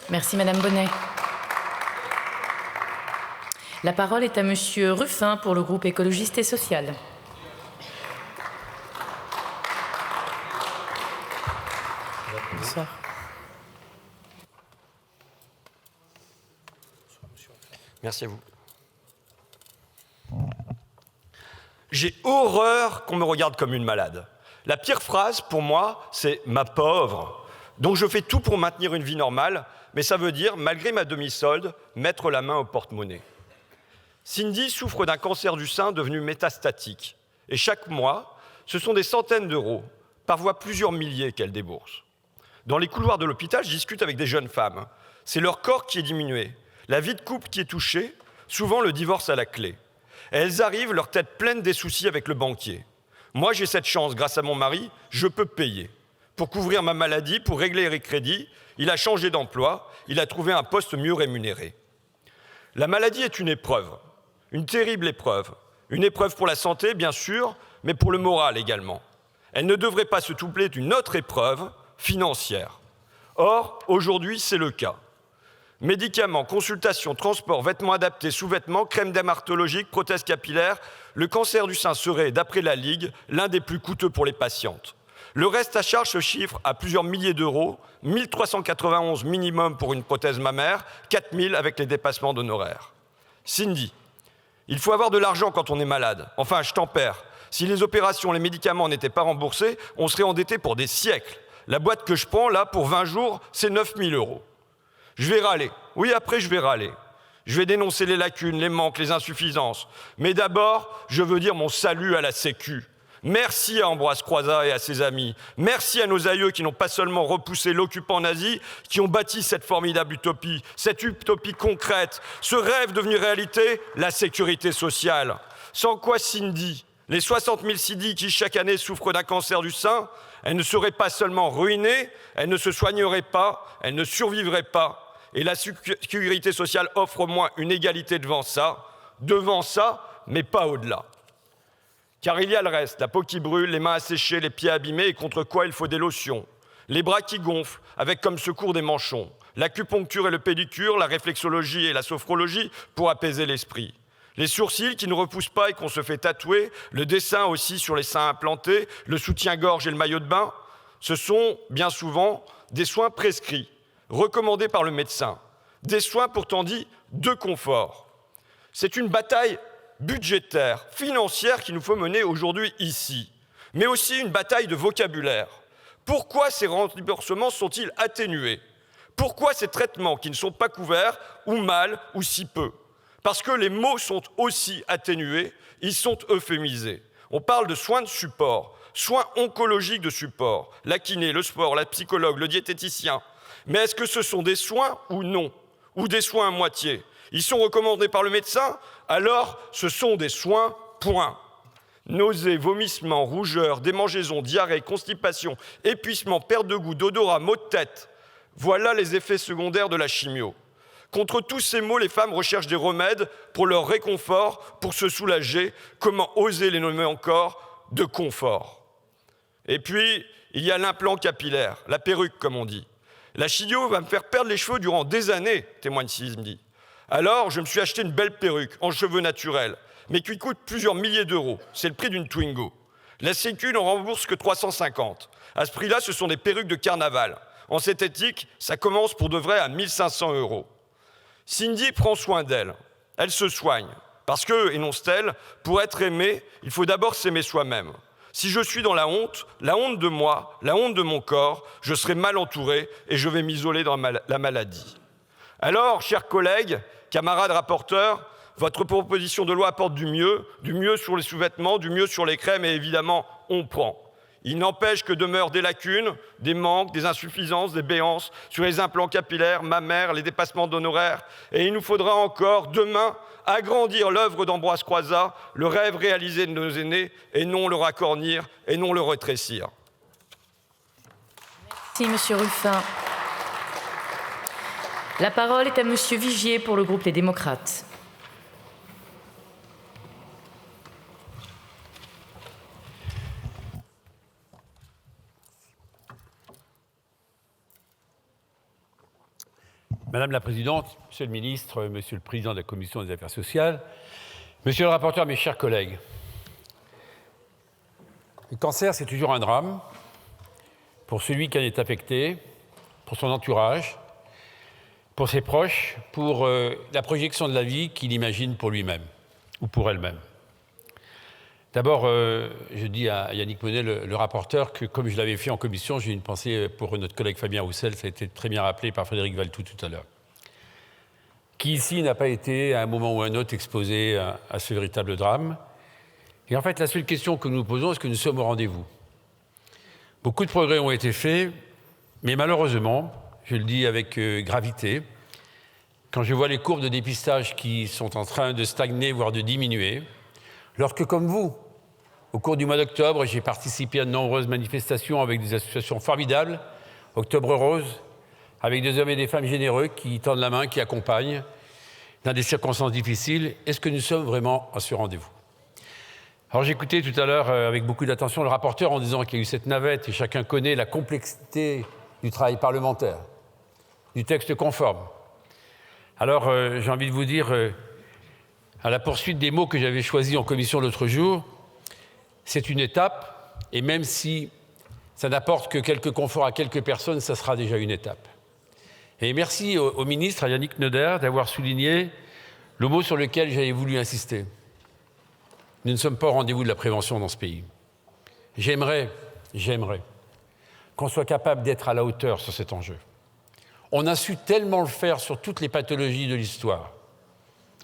Merci Madame Bonnet. La parole est à Monsieur Ruffin pour le groupe écologiste et social. Bonsoir. Merci à vous. J'ai horreur qu'on me regarde comme une malade. La pire phrase pour moi, c'est « ma pauvre ». Donc je fais tout pour maintenir une vie normale, mais ça veut dire, malgré ma demi-solde, mettre la main au porte-monnaie. Cindy souffre d'un cancer du sein devenu métastatique. Et chaque mois, ce sont des centaines d'euros, parfois plusieurs milliers qu'elle débourse. Dans les couloirs de l'hôpital, je discute avec des jeunes femmes. C'est leur corps qui est diminué, la vie de couple qui est touchée, souvent le divorce à la clé. Et elles arrivent, leur tête pleine des soucis avec le banquier. Moi, j'ai cette chance, grâce à mon mari, je peux payer. Pour couvrir ma maladie, pour régler les crédits, il a changé d'emploi, il a trouvé un poste mieux rémunéré. La maladie est une épreuve, une terrible épreuve. Une épreuve pour la santé, bien sûr, mais pour le moral également. Elle ne devrait pas se doubler d'une autre épreuve financière. Or, aujourd'hui, c'est le cas. Médicaments, consultations, transports, vêtements adaptés, sous-vêtements, crèmes dermatologiques, prothèses capillaires, le cancer du sein serait, d'après la Ligue, l'un des plus coûteux pour les patientes. Le reste à charge se chiffre à plusieurs milliers d'euros, 1 391 minimum pour une prothèse mammaire, 4 000 avec les dépassements d'honoraires. Cindy, il faut avoir de l'argent quand on est malade. Enfin, je tempère. Si les opérations, les médicaments n'étaient pas remboursés, on serait endetté pour des siècles. La boîte que je prends, là, pour 20 jours, c'est 9 000 euros. Je vais râler. Oui, après, je vais râler. Je vais dénoncer les lacunes, les manques, les insuffisances. Mais d'abord, je veux dire mon salut à la Sécu. Merci à Ambroise Croizat et à ses amis. Merci à nos aïeux qui n'ont pas seulement repoussé l'occupant nazi, qui ont bâti cette formidable utopie, cette utopie concrète, ce rêve devenu réalité, la sécurité sociale. Sans quoi, Cindy, les 60 000 Cindy qui chaque année souffrent d'un cancer du sein, elles ne seraient pas seulement ruinées, elles ne se soigneraient pas, elles ne survivraient pas. Et la sécurité sociale offre au moins une égalité devant ça, mais pas au-delà. Car il y a le reste, la peau qui brûle, les mains asséchées, les pieds abîmés et contre quoi il faut des lotions. Les bras qui gonflent, avec comme secours des manchons. L'acupuncture et le pédicure, la réflexologie et la sophrologie pour apaiser l'esprit. Les sourcils qui ne repoussent pas et qu'on se fait tatouer, le dessin aussi sur les seins implantés, le soutien-gorge et le maillot de bain, ce sont bien souvent des soins prescrits, recommandés par le médecin. Des soins pourtant dits de confort. C'est une bataille budgétaire, financière qu'il nous faut mener aujourd'hui ici, mais aussi une bataille de vocabulaire. Pourquoi ces remboursements sont-ils atténués? Pourquoi ces traitements qui ne sont pas couverts, ou mal, ou si peu? Parce que les mots sont aussi atténués, ils sont euphémisés. On parle de soins de support, soins oncologiques de support, la kiné, le sport, la psychologue, le diététicien. Mais est-ce que ce sont des soins ou non? Ou des soins à moitié? Ils sont recommandés par le médecin, alors ce sont des soins, point. Nausées, vomissements, rougeurs, démangeaisons, diarrhée, constipation, épuisement, perte de goût, d'odorat, maux de tête. Voilà les effets secondaires de la chimio. Contre tous ces maux, les femmes recherchent des remèdes pour leur réconfort, pour se soulager. Comment oser les nommer encore de confort? Et puis, il y a l'implant capillaire, la perruque comme on dit. La chimio va me faire perdre les cheveux durant des années, témoigne Cindy. Alors, je me suis acheté une belle perruque en cheveux naturels, mais qui coûte plusieurs milliers d'euros. C'est le prix d'une Twingo. La Sécu n'en rembourse que 350. À ce prix-là, ce sont des perruques de carnaval. En synthétique, ça commence pour de vrai à 1 500 euros. Cindy prend soin d'elle. Elle se soigne. Parce que, énonce-t-elle, pour être aimé, il faut d'abord s'aimer soi-même. Si je suis dans la honte de moi, la honte de mon corps, je serai mal entouré et je vais m'isoler dans la maladie. Alors, chers collègues, camarades rapporteurs, votre proposition de loi apporte du mieux sur les sous-vêtements, du mieux sur les crèmes et évidemment, on prend. Il n'empêche que demeurent des lacunes, des manques, des insuffisances, des béances sur les implants capillaires, mammaires, les dépassements d'honoraires. Et il nous faudra encore, demain, agrandir l'œuvre d'Ambroise Croizat, le rêve réalisé de nos aînés, et non le racornir, et non le rétrécir. Merci, Monsieur Ruffin. La parole est à Monsieur Vigier pour le groupe Les Démocrates. Madame la Présidente, Monsieur le Ministre, Monsieur le Président de la Commission des Affaires sociales, Monsieur le rapporteur, mes chers collègues, le cancer, c'est toujours un drame pour celui qui en est affecté, pour son entourage, pour ses proches, pour la projection de la vie qu'il imagine pour lui-même ou pour elle-même. D'abord, je dis à Yannick Monnet, le rapporteur, que comme je l'avais fait en commission, j'ai une pensée pour notre collègue Fabien Roussel, ça a été très bien rappelé par Frédéric Valletoux tout à l'heure, qui ici n'a pas été à un moment ou à un autre exposé à ce véritable drame. Et en fait, la seule question que nous nous posons, est-ce que nous sommes au rendez-vous? Beaucoup de progrès ont été faits, mais malheureusement, je le dis avec gravité, quand je vois les courbes de dépistage qui sont en train de stagner, voire de diminuer, lorsque, comme vous, au cours du mois d'octobre, j'ai participé à de nombreuses manifestations avec des associations formidables, Octobre Rose, avec des hommes et des femmes généreux qui tendent la main, qui accompagnent dans des circonstances difficiles. Est-ce que nous sommes vraiment à ce rendez-vous? Alors j'ai écouté tout à l'heure avec beaucoup d'attention le rapporteur en disant qu'il y a eu cette navette et chacun connaît la complexité du travail parlementaire, du texte conforme. Alors j'ai envie de vous dire, à la poursuite des mots que j'avais choisis en commission l'autre jour, c'est une étape, et même si ça n'apporte que quelques conforts à quelques personnes, ça sera déjà une étape. Et merci au ministre, à Yannick Neuder, d'avoir souligné le mot sur lequel j'avais voulu insister. Nous ne sommes pas au rendez-vous de la prévention dans ce pays. J'aimerais qu'on soit capable d'être à la hauteur sur cet enjeu. On a su tellement le faire sur toutes les pathologies de l'histoire.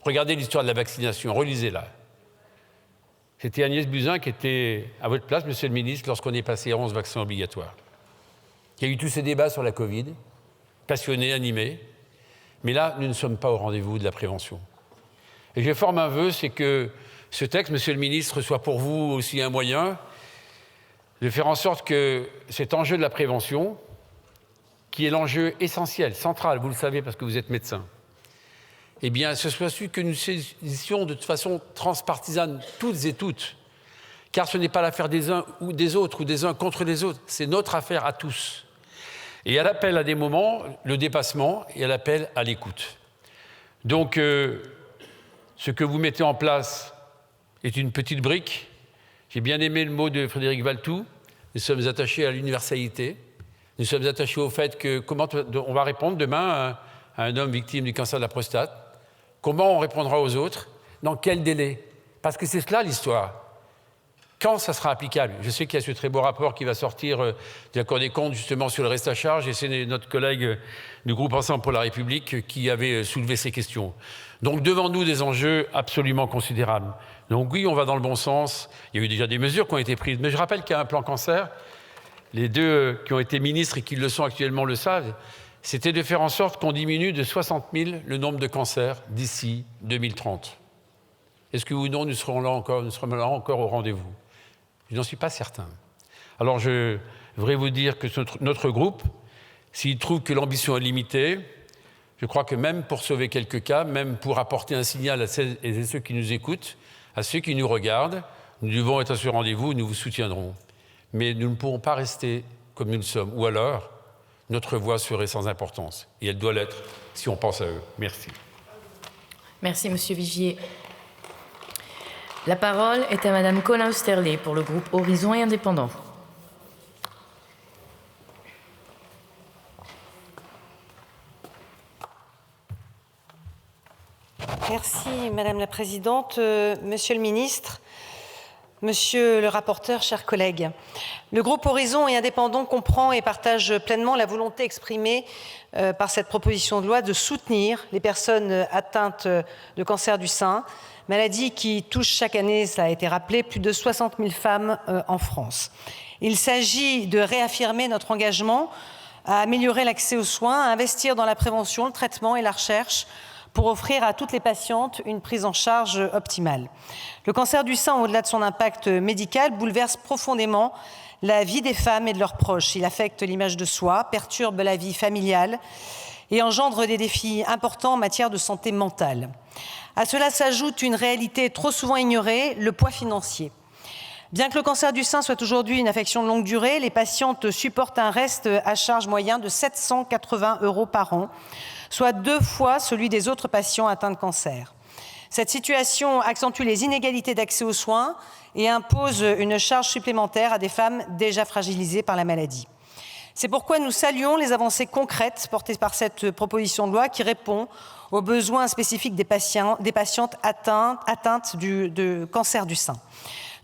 Regardez l'histoire de la vaccination, relisez-la. C'était Agnès Buzyn qui était à votre place, Monsieur le ministre, lorsqu'on est passé à 11 vaccins obligatoires. Il y a eu tous ces débats sur la Covid, passionnés, animés. Mais là, nous ne sommes pas au rendez-vous de la prévention. Et je forme un vœu, c'est que ce texte, Monsieur le ministre, soit pour vous aussi un moyen de faire en sorte que cet enjeu de la prévention, qui est l'enjeu essentiel, central, vous le savez parce que vous êtes médecin, eh bien, ce soit celui que nous saisissions de façon transpartisane, toutes et toutes, car ce n'est pas l'affaire des uns ou des autres, ou des uns contre les autres, c'est notre affaire à tous. Et elle appelle à des moments le dépassement et elle appelle à l'écoute. Donc, ce que vous mettez en place est une petite brique. J'ai bien aimé le mot de Frédéric Valtou. Nous sommes attachés à l'universalité. Nous sommes attachés au fait que comment on va répondre demain à un homme victime du cancer de la prostate. Comment on répondra aux autres? Dans quel délai? Parce que c'est cela l'histoire. Quand ça sera applicable? Je sais qu'il y a ce très beau rapport qui va sortir de la Cour des comptes justement sur le reste à charge et c'est notre collègue du groupe Ensemble pour la République qui avait soulevé ces questions. Donc devant nous des enjeux absolument considérables. Donc oui, on va dans le bon sens. Il y a eu déjà des mesures qui ont été prises. Mais je rappelle qu'il y a un plan cancer. Les deux qui ont été ministres et qui le sont actuellement le savent. C'était de faire en sorte qu'on diminue de 60 000 le nombre de cancers d'ici 2030. Est-ce que oui ou non, nous serons là encore au rendez-vous? Je n'en suis pas certain. Alors je voudrais vous dire que notre groupe, s'il trouve que l'ambition est limitée, je crois que même pour sauver quelques cas, même pour apporter un signal à celles et ceux qui nous écoutent, à ceux qui nous regardent, nous devons être à ce rendez-vous, nous vous soutiendrons. Mais nous ne pourrons pas rester comme nous le sommes. Ou alors, notre voix serait sans importance. Et elle doit l'être si on pense à eux. Merci. Merci, Monsieur Vigier. La parole est à Madame Colin Oesterlé pour le groupe Horizon et Indépendants. Merci Madame la Présidente, Monsieur le Ministre, Monsieur le rapporteur, chers collègues. Le groupe Horizon et Indépendants comprend et partage pleinement la volonté exprimée par cette proposition de loi de soutenir les personnes atteintes de cancer du sein, maladie qui touche chaque année, ça a été rappelé, plus de 60 000 femmes en France. Il s'agit de réaffirmer notre engagement à améliorer l'accès aux soins, à investir dans la prévention, le traitement et la recherche pour offrir à toutes les patientes une prise en charge optimale. Le cancer du sein, au-delà de son impact médical, bouleverse profondément la vie des femmes et de leurs proches. Il affecte l'image de soi, perturbe la vie familiale et engendre des défis importants en matière de santé mentale. À cela s'ajoute une réalité trop souvent ignorée, le poids financier. Bien que le cancer du sein soit aujourd'hui une affection de longue durée, les patientes supportent un reste à charge moyen de 780 € par an, soit 2 fois celui des autres patients atteints de cancer. Cette situation accentue les inégalités d'accès aux soins et impose une charge supplémentaire à des femmes déjà fragilisées par la maladie. C'est pourquoi nous saluons les avancées concrètes portées par cette proposition de loi qui répond aux besoins spécifiques des patientes atteintes de cancer du sein.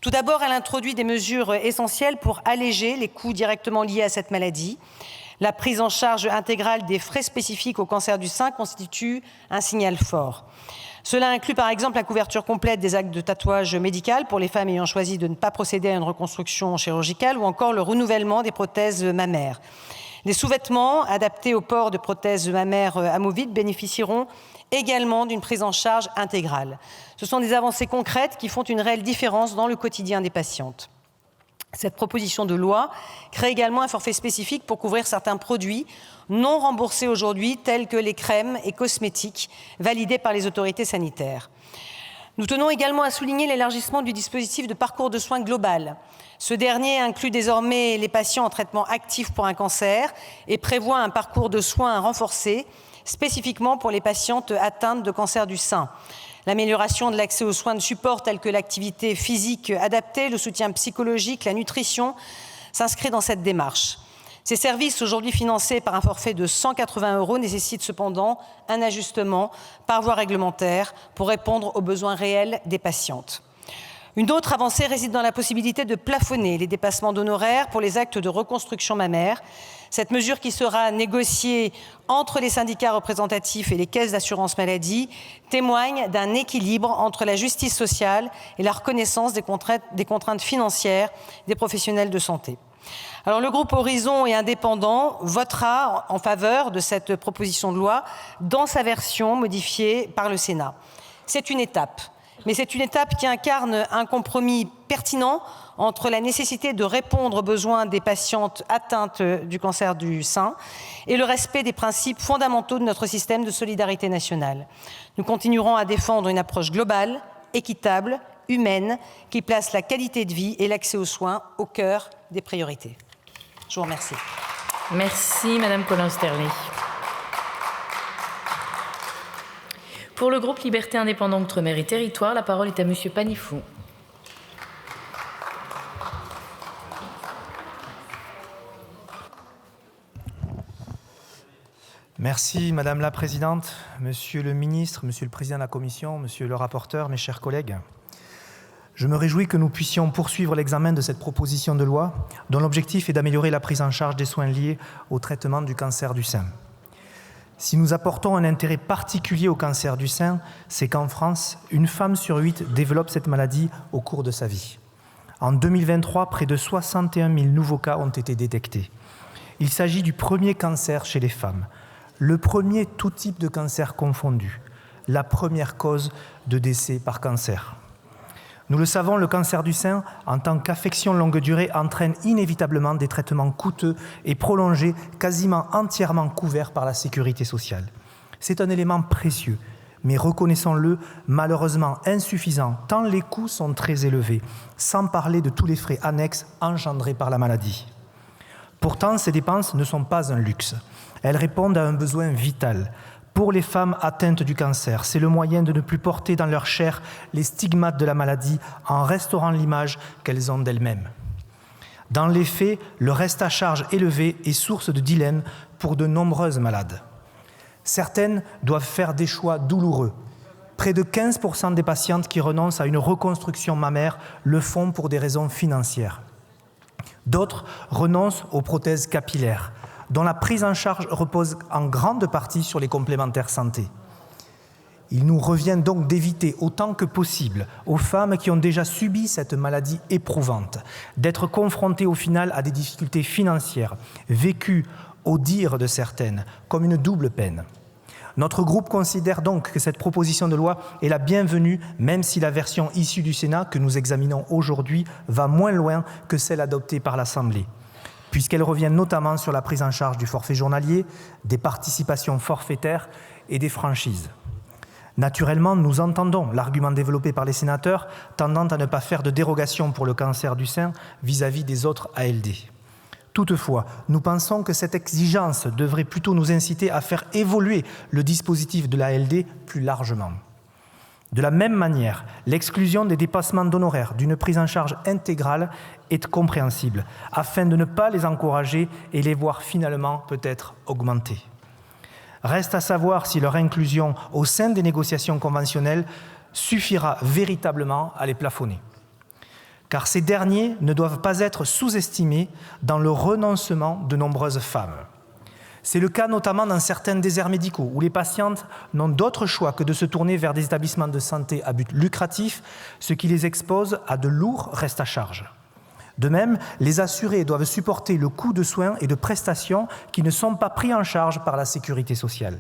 Tout d'abord, elle introduit des mesures essentielles pour alléger les coûts directement liés à cette maladie. La prise en charge intégrale des frais spécifiques au cancer du sein constitue un signal fort. Cela inclut par exemple la couverture complète des actes de tatouage médical pour les femmes ayant choisi de ne pas procéder à une reconstruction chirurgicale ou encore le renouvellement des prothèses mammaires. Les sous-vêtements adaptés au port de prothèses mammaires amovibles bénéficieront également d'une prise en charge intégrale. Ce sont des avancées concrètes qui font une réelle différence dans le quotidien des patientes. Cette proposition de loi crée également un forfait spécifique pour couvrir certains produits non remboursés aujourd'hui, tels que les crèmes et cosmétiques validés par les autorités sanitaires. Nous tenons également à souligner l'élargissement du dispositif de parcours de soins global. Ce dernier inclut désormais les patients en traitement actif pour un cancer et prévoit un parcours de soins renforcé, spécifiquement pour les patientes atteintes de cancer du sein. L'amélioration de l'accès aux soins de support tels que l'activité physique adaptée, le soutien psychologique, la nutrition s'inscrit dans cette démarche. Ces services, aujourd'hui financés par un forfait de 180 €, nécessitent cependant un ajustement par voie réglementaire pour répondre aux besoins réels des patientes. Une autre avancée réside dans la possibilité de plafonner les dépassements d'honoraires pour les actes de reconstruction mammaire. Cette mesure, qui sera négociée entre les syndicats représentatifs et les caisses d'assurance maladie, témoigne d'un équilibre entre la justice sociale et la reconnaissance des contraintes financières des professionnels de santé. Alors, le groupe Horizon et Indépendants votera en faveur de cette proposition de loi dans sa version modifiée par le Sénat. C'est une étape, mais c'est une étape qui incarne un compromis pertinent entre la nécessité de répondre aux besoins des patientes atteintes du cancer du sein et le respect des principes fondamentaux de notre système de solidarité nationale. Nous continuerons à défendre une approche globale, équitable, humaine, qui place la qualité de vie et l'accès aux soins au cœur des priorités. Je vous remercie. Merci, Madame Colin-Sterlet. Pour le groupe Liberté Indépendante Outre-mer et Territoires, la parole est à Monsieur Panifou. Merci Madame la Présidente, Monsieur le Ministre, Monsieur le Président de la Commission, Monsieur le rapporteur, mes chers collègues. Je me réjouis que nous puissions poursuivre l'examen de cette proposition de loi dont l'objectif est d'améliorer la prise en charge des soins liés au traitement du cancer du sein. Si nous apportons un intérêt particulier au cancer du sein, c'est qu'en France, une femme sur 8 développe cette maladie au cours de sa vie. En 2023, près de 61 000 nouveaux cas ont été détectés. Il s'agit du premier cancer chez les femmes, le premier tout type de cancer confondu, la première cause de décès par cancer. Nous le savons, le cancer du sein, en tant qu'affection longue durée, entraîne inévitablement des traitements coûteux et prolongés, quasiment entièrement couverts par la sécurité sociale. C'est un élément précieux, mais reconnaissons-le, malheureusement insuffisant, tant les coûts sont très élevés, sans parler de tous les frais annexes engendrés par la maladie. Pourtant, ces dépenses ne sont pas un luxe. Elles répondent à un besoin vital. Pour les femmes atteintes du cancer, c'est le moyen de ne plus porter dans leur chair les stigmates de la maladie en restaurant l'image qu'elles ont d'elles-mêmes. Dans les faits, le reste à charge élevé est source de dilemme pour de nombreuses malades. Certaines doivent faire des choix douloureux. Près de 15% des patientes qui renoncent à une reconstruction mammaire le font pour des raisons financières. D'autres renoncent aux prothèses capillaires, dont la prise en charge repose en grande partie sur les complémentaires santé. Il nous revient donc d'éviter autant que possible aux femmes qui ont déjà subi cette maladie éprouvante d'être confrontées au final à des difficultés financières, vécues, au dire de certaines, comme une double peine. Notre groupe considère donc que cette proposition de loi est la bienvenue, même si la version issue du Sénat que nous examinons aujourd'hui va moins loin que celle adoptée par l'Assemblée, puisqu'elle revient notamment sur la prise en charge du forfait journalier, des participations forfaitaires et des franchises. Naturellement, nous entendons l'argument développé par les sénateurs tendant à ne pas faire de dérogation pour le cancer du sein vis-à-vis des autres ALD. Toutefois, nous pensons que cette exigence devrait plutôt nous inciter à faire évoluer le dispositif de l'ALD plus largement. De la même manière, l'exclusion des dépassements d'honoraires d'une prise en charge intégrale est compréhensible, afin de ne pas les encourager et les voir finalement peut-être augmenter. Reste à savoir si leur inclusion au sein des négociations conventionnelles suffira véritablement à les plafonner. Car ces derniers ne doivent pas être sous-estimés dans le renoncement de nombreuses femmes. C'est le cas notamment dans certains déserts médicaux où les patientes n'ont d'autre choix que de se tourner vers des établissements de santé à but lucratif, ce qui les expose à de lourds restes à charge. De même, les assurés doivent supporter le coût de soins et de prestations qui ne sont pas pris en charge par la sécurité sociale.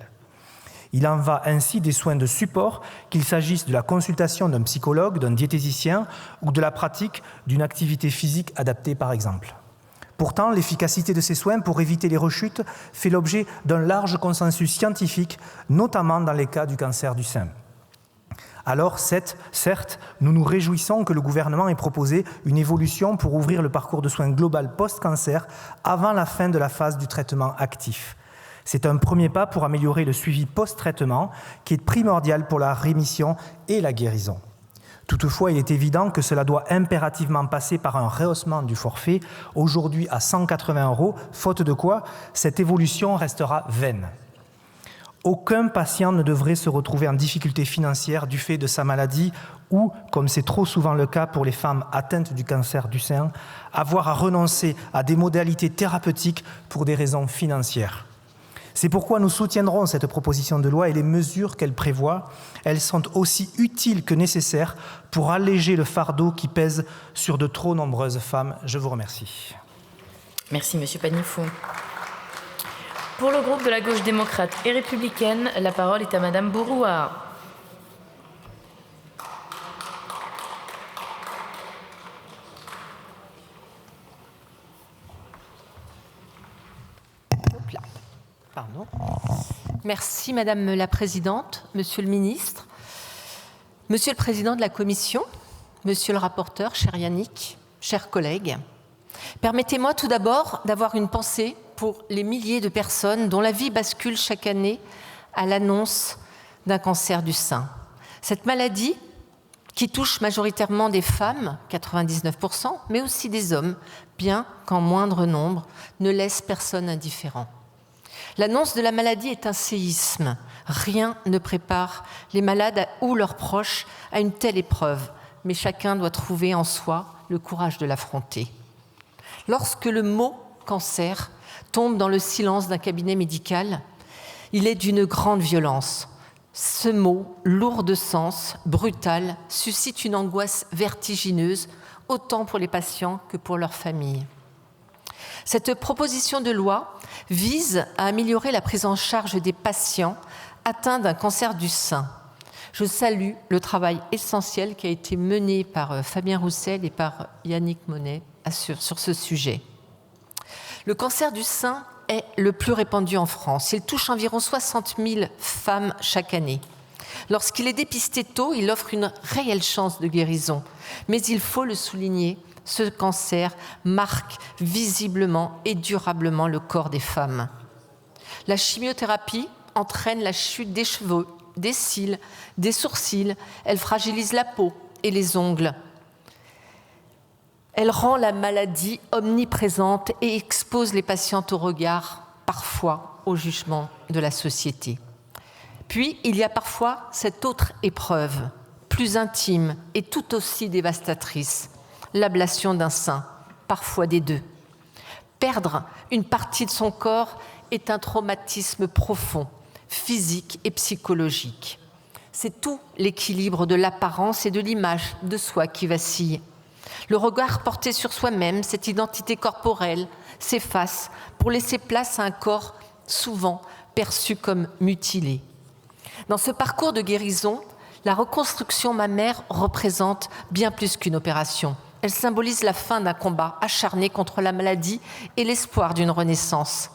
Il en va ainsi des soins de support, qu'il s'agisse de la consultation d'un psychologue, d'un diététicien ou de la pratique d'une activité physique adaptée par exemple. Pourtant, l'efficacité de ces soins pour éviter les rechutes fait l'objet d'un large consensus scientifique, notamment dans les cas du cancer du sein. Alors, certes, nous nous réjouissons que le gouvernement ait proposé une évolution pour ouvrir le parcours de soins global post-cancer avant la fin de la phase du traitement actif. C'est un premier pas pour améliorer le suivi post-traitement qui est primordial pour la rémission et la guérison. Toutefois, il est évident que cela doit impérativement passer par un rehaussement du forfait, aujourd'hui à 180 €, faute de quoi cette évolution restera vaine. Aucun patient ne devrait se retrouver en difficulté financière du fait de sa maladie ou, comme c'est trop souvent le cas pour les femmes atteintes du cancer du sein, avoir à renoncer à des modalités thérapeutiques pour des raisons financières. C'est pourquoi nous soutiendrons cette proposition de loi et les mesures qu'elle prévoit. Elles sont aussi utiles que nécessaires pour alléger le fardeau qui pèse sur de trop nombreuses femmes. Je vous remercie. Merci, Monsieur Panifou. Pour le groupe de la Gauche démocrate et républicaine, la parole est à Madame Bourouard. Pardon. Merci Madame la Présidente, Monsieur le Ministre, Monsieur le Président de la Commission, Monsieur le rapporteur, cher Yannick, chers collègues. Permettez-moi tout d'abord d'avoir une pensée pour les milliers de personnes dont la vie bascule chaque année à l'annonce d'un cancer du sein. Cette maladie, qui touche majoritairement des femmes, 99%, mais aussi des hommes, bien qu'en moindre nombre, ne laisse personne indifférent. L'annonce de la maladie est un séisme. Rien ne prépare les malades ou leurs proches à une telle épreuve, mais chacun doit trouver en soi le courage de l'affronter. Lorsque le mot « cancer » tombe dans le silence d'un cabinet médical, il est d'une grande violence. Ce mot, lourd de sens, brutal, suscite une angoisse vertigineuse, autant pour les patients que pour leurs familles. Cette proposition de loi vise à améliorer la prise en charge des patients atteints d'un cancer du sein. Je salue le travail essentiel qui a été mené par Fabien Roussel et par Yannick Monet sur ce sujet. Le cancer du sein est le plus répandu en France. Il touche environ 60 000 femmes chaque année. Lorsqu'il est dépisté tôt, il offre une réelle chance de guérison. Mais il faut le souligner, ce cancer marque visiblement et durablement le corps des femmes. La chimiothérapie entraîne la chute des cheveux, des cils, des sourcils. Elle fragilise la peau et les ongles. Elle rend la maladie omniprésente et expose les patientes au regard, parfois au jugement de la société. Puis, il y a parfois cette autre épreuve, plus intime et tout aussi dévastatrice, l'ablation d'un sein, parfois des deux. Perdre une partie de son corps est un traumatisme profond, physique et psychologique. C'est tout l'équilibre de l'apparence et de l'image de soi qui vacille. Le regard porté sur soi-même, cette identité corporelle, s'efface pour laisser place à un corps souvent perçu comme mutilé. Dans ce parcours de guérison, la reconstruction mammaire représente bien plus qu'une opération. Elle symbolise la fin d'un combat acharné contre la maladie et l'espoir d'une renaissance.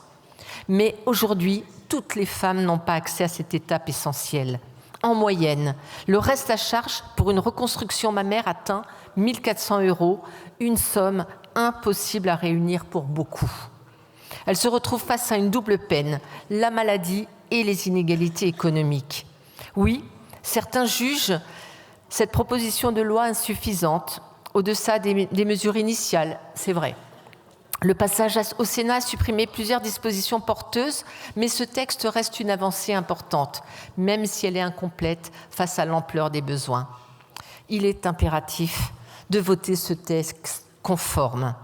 Mais aujourd'hui, toutes les femmes n'ont pas accès à cette étape essentielle. En moyenne, le reste à charge pour une reconstruction mammaire atteint 1 400 €, une somme impossible à réunir pour beaucoup. Elle se retrouve face à une double peine, la maladie et les inégalités économiques. Oui, certains jugent cette proposition de loi insuffisante, au-deçà des mesures initiales, c'est vrai. Le passage au Sénat a supprimé plusieurs dispositions porteuses, mais ce texte reste une avancée importante, même si elle est incomplète face à l'ampleur des besoins. Il est impératif de voter ce texte conforme.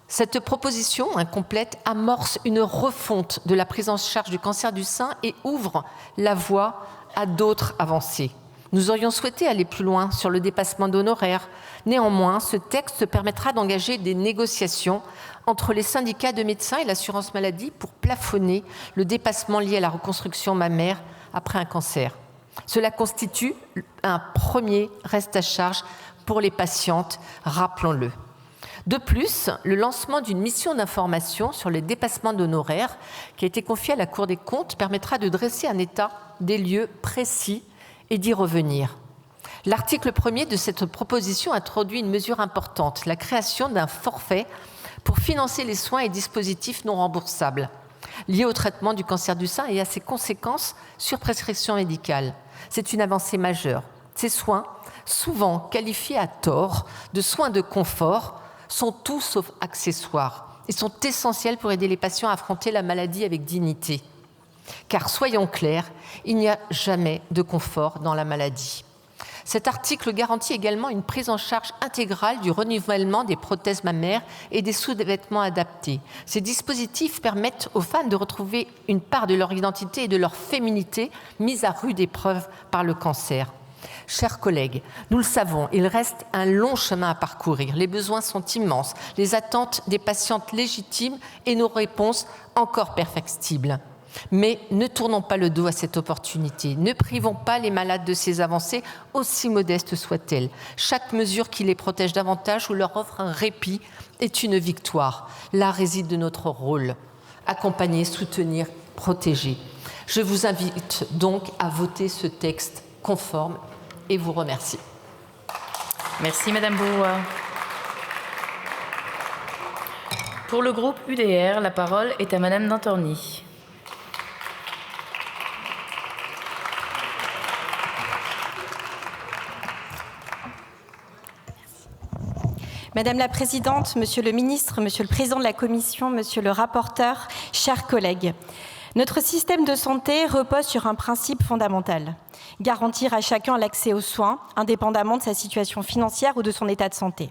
Cette proposition incomplète amorce une refonte de la prise en charge du cancer du sein et ouvre la voie à d'autres avancées. Nous aurions souhaité aller plus loin sur le dépassement d'honoraires. Néanmoins, ce texte permettra d'engager des négociations entre les syndicats de médecins et l'assurance maladie pour plafonner le dépassement lié à la reconstruction mammaire après un cancer. Cela constitue un premier reste à charge pour les patientes, rappelons-le. De plus, le lancement d'une mission d'information sur les dépassements d'honoraires qui a été confiée à la Cour des comptes permettra de dresser un état des lieux précis et d'y revenir. L'article 1er de cette proposition introduit une mesure importante, la création d'un forfait pour financer les soins et dispositifs non remboursables liés au traitement du cancer du sein et à ses conséquences sur prescription médicale. C'est une avancée majeure. Ces soins, souvent qualifiés à tort de soins de confort, sont tout sauf accessoires et sont essentiels pour aider les patients à affronter la maladie avec dignité. Car soyons clairs, il n'y a jamais de confort dans la maladie. Cet article garantit également une prise en charge intégrale du renouvellement des prothèses mammaires et des sous-vêtements adaptés. Ces dispositifs permettent aux femmes de retrouver une part de leur identité et de leur féminité mise à rude épreuve par le cancer. Chers collègues, nous le savons, il reste un long chemin à parcourir. Les besoins sont immenses, les attentes des patientes légitimes et nos réponses encore perfectibles. Mais ne tournons pas le dos à cette opportunité. Ne privons pas les malades de ces avancées, aussi modestes soient-elles. Chaque mesure qui les protège davantage ou leur offre un répit est une victoire. Là réside de notre rôle. Accompagner, soutenir, protéger. Je vous invite donc à voter ce texte conforme et vous remercie. Merci Madame Bourouat. Pour le groupe UDR, la parole est à Madame Dantorny. Madame la Présidente, Monsieur le Ministre, Monsieur le Président de la Commission, Monsieur le rapporteur, chers collègues, notre système de santé repose sur un principe fondamental, garantir à chacun l'accès aux soins, indépendamment de sa situation financière ou de son état de santé.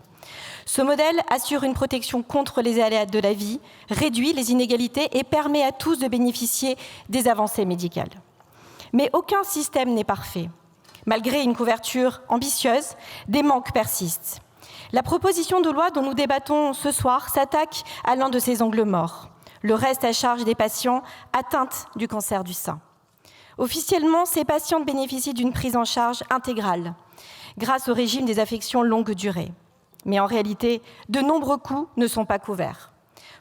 Ce modèle assure une protection contre les aléas de la vie, réduit les inégalités et permet à tous de bénéficier des avancées médicales. Mais aucun système n'est parfait. Malgré une couverture ambitieuse, des manques persistent. La proposition de loi dont nous débattons ce soir s'attaque à l'un de ces angles morts, le reste à charge des patients atteints du cancer du sein. Officiellement, ces patientes bénéficient d'une prise en charge intégrale grâce au régime des affections longue durée. Mais en réalité, de nombreux coûts ne sont pas couverts.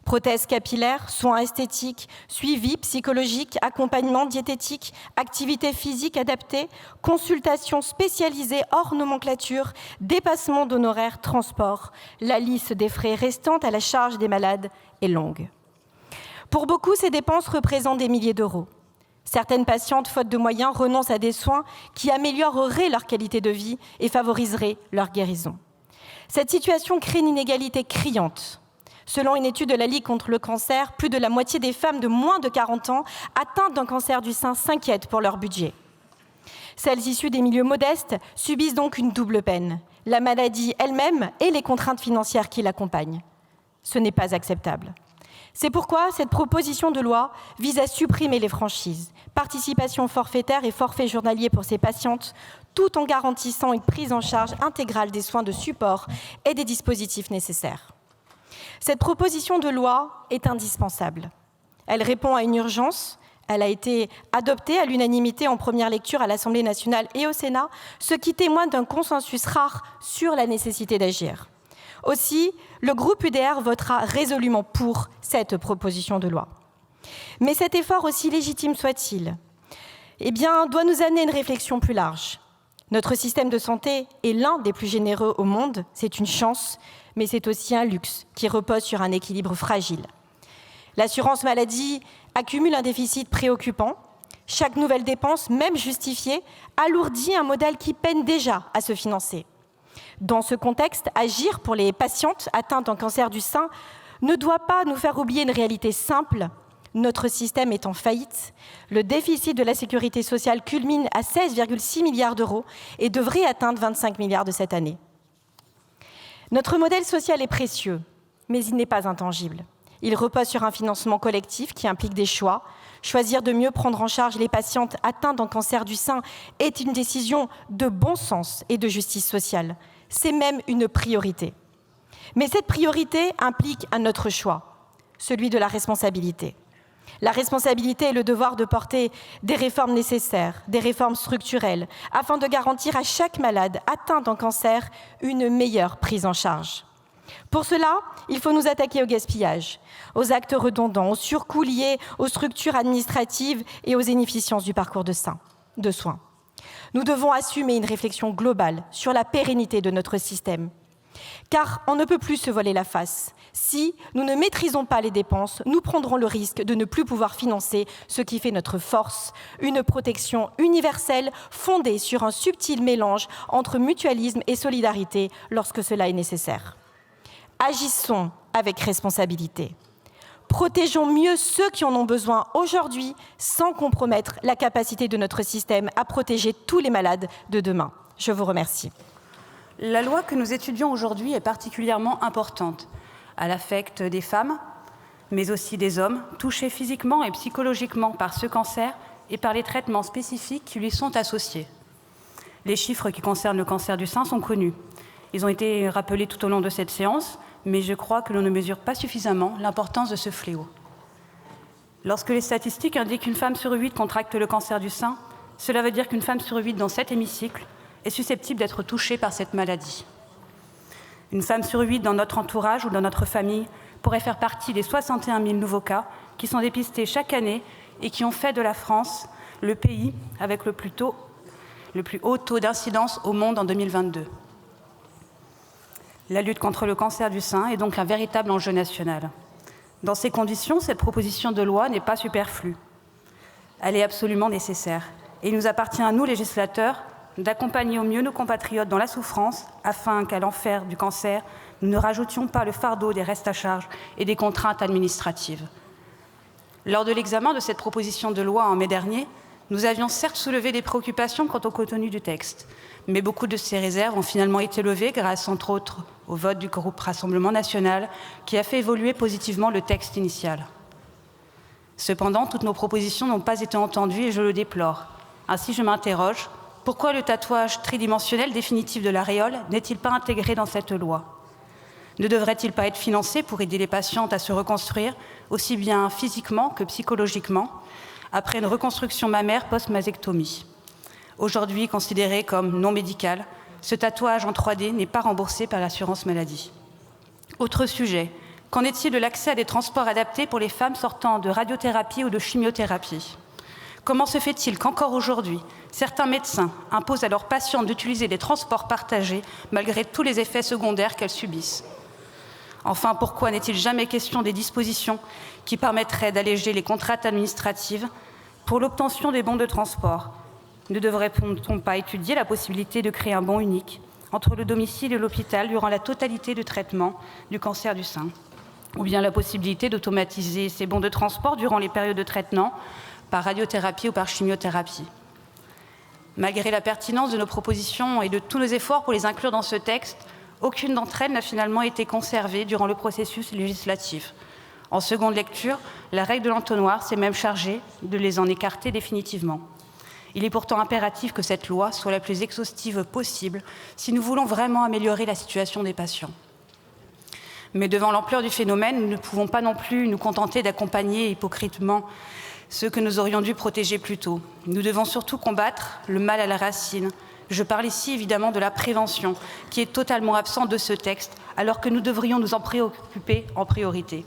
Prothèses capillaires, soins esthétiques, suivi psychologique, accompagnement diététique, activité physique adaptée, consultations spécialisées hors nomenclature, dépassement d'honoraires, transport. La liste des frais restants à la charge des malades est longue. Pour beaucoup, ces dépenses représentent des milliers d'euros. Certaines patientes, faute de moyens, renoncent à des soins qui amélioreraient leur qualité de vie et favoriseraient leur guérison. Cette situation crée une inégalité criante. Selon une étude de la Ligue contre le cancer, plus de la moitié des femmes de moins de 40 ans atteintes d'un cancer du sein s'inquiètent pour leur budget. Celles issues des milieux modestes subissent donc une double peine, la maladie elle-même et les contraintes financières qui l'accompagnent. Ce n'est pas acceptable. C'est pourquoi cette proposition de loi vise à supprimer les franchises, participation forfaitaire et forfait journalier pour ces patientes, tout en garantissant une prise en charge intégrale des soins de support et des dispositifs nécessaires. Cette proposition de loi est indispensable. Elle répond à une urgence. Elle a été adoptée à l'unanimité en première lecture à l'Assemblée nationale et au Sénat, ce qui témoigne d'un consensus rare sur la nécessité d'agir. Aussi, le groupe UDR votera résolument pour cette proposition de loi. Mais cet effort, aussi légitime soit-il, doit nous amener à une réflexion plus large. Notre système de santé est l'un des plus généreux au monde, c'est une chance, mais c'est aussi un luxe qui repose sur un équilibre fragile. L'assurance maladie accumule un déficit préoccupant. Chaque nouvelle dépense, même justifiée, alourdit un modèle qui peine déjà à se financer. Dans ce contexte, agir pour les patientes atteintes d'un cancer du sein ne doit pas nous faire oublier une réalité simple. Notre système est en faillite. Le déficit de la sécurité sociale culmine à 16,6 milliards d'euros et devrait atteindre 25 milliards de cette année. Notre modèle social est précieux, mais il n'est pas intangible. Il repose sur un financement collectif qui implique des choix. Choisir de mieux prendre en charge les patientes atteintes d'un cancer du sein est une décision de bon sens et de justice sociale. C'est même une priorité. Mais cette priorité implique un autre choix, celui de la responsabilité. La responsabilité est le devoir de porter des réformes nécessaires, des réformes structurelles, afin de garantir à chaque malade atteint d'un cancer une meilleure prise en charge. Pour cela, il faut nous attaquer au gaspillage, aux actes redondants, aux surcoûts liés aux structures administratives et aux inefficiences du parcours de soins. Nous devons assumer une réflexion globale sur la pérennité de notre système. Car on ne peut plus se voiler la face. Si nous ne maîtrisons pas les dépenses, nous prendrons le risque de ne plus pouvoir financer ce qui fait notre force, une protection universelle fondée sur un subtil mélange entre mutualisme et solidarité lorsque cela est nécessaire. Agissons avec responsabilité. Protégeons mieux ceux qui en ont besoin aujourd'hui sans compromettre la capacité de notre système à protéger tous les malades de demain. Je vous remercie. La loi que nous étudions aujourd'hui est particulièrement importante. Elle affecte des femmes, mais aussi des hommes, touchés physiquement et psychologiquement par ce cancer et par les traitements spécifiques qui lui sont associés. Les chiffres qui concernent le cancer du sein sont connus. Ils ont été rappelés tout au long de cette séance, mais je crois que l'on ne mesure pas suffisamment l'importance de ce fléau. Lorsque les statistiques indiquent qu'une femme sur 8 contracte le cancer du sein, cela veut dire qu'une femme sur 8 dans cet hémicycle est susceptible d'être touchée par cette maladie. Une femme sur 8 dans notre entourage ou dans notre famille pourrait faire partie des 61 000 nouveaux cas qui sont dépistés chaque année et qui ont fait de la France le pays avec le plus haut taux d'incidence au monde en 2022. La lutte contre le cancer du sein est donc un véritable enjeu national. Dans ces conditions, cette proposition de loi n'est pas superflue. Elle est absolument nécessaire. Et il nous appartient à nous, législateurs, d'accompagner au mieux nos compatriotes dans la souffrance afin qu'à l'enfer du cancer, nous ne rajoutions pas le fardeau des restes à charge et des contraintes administratives. Lors de l'examen de cette proposition de loi en mai dernier, nous avions certes soulevé des préoccupations quant au contenu du texte, mais beaucoup de ces réserves ont finalement été levées grâce, entre autres, au vote du groupe Rassemblement national qui a fait évoluer positivement le texte initial. Cependant, toutes nos propositions n'ont pas été entendues et je le déplore. Ainsi, je m'interroge. Pourquoi le tatouage tridimensionnel définitif de l'aréole n'est-il pas intégré dans cette loi? Ne devrait-il pas être financé pour aider les patientes à se reconstruire, aussi bien physiquement que psychologiquement, après une reconstruction mammaire post-mastectomie? Aujourd'hui considéré comme non médical, ce tatouage en 3D n'est pas remboursé par l'assurance maladie. Autre sujet, qu'en est-il de l'accès à des transports adaptés pour les femmes sortant de radiothérapie ou de chimiothérapie? Comment se fait-il qu'encore aujourd'hui, certains médecins imposent à leurs patientes d'utiliser des transports partagés malgré tous les effets secondaires qu'elles subissent? Enfin, pourquoi n'est-il jamais question des dispositions qui permettraient d'alléger les contraintes administratives pour l'obtention des bons de transport? Ne devrait-on pas étudier la possibilité de créer un bon unique entre le domicile et l'hôpital durant la totalité du traitement du cancer du sein? Ou bien la possibilité d'automatiser ces bons de transport durant les périodes de traitement par radiothérapie ou par chimiothérapie? Malgré la pertinence de nos propositions et de tous nos efforts pour les inclure dans ce texte, aucune d'entre elles n'a finalement été conservée durant le processus législatif. En seconde lecture, la règle de l'entonnoir s'est même chargée de les en écarter définitivement. Il est pourtant impératif que cette loi soit la plus exhaustive possible si nous voulons vraiment améliorer la situation des patients. Mais devant l'ampleur du phénomène, nous ne pouvons pas non plus nous contenter d'accompagner hypocritement ceux que nous aurions dû protéger plus tôt. Nous devons surtout combattre le mal à la racine. Je parle ici évidemment de la prévention, qui est totalement absente de ce texte, alors que nous devrions nous en préoccuper en priorité.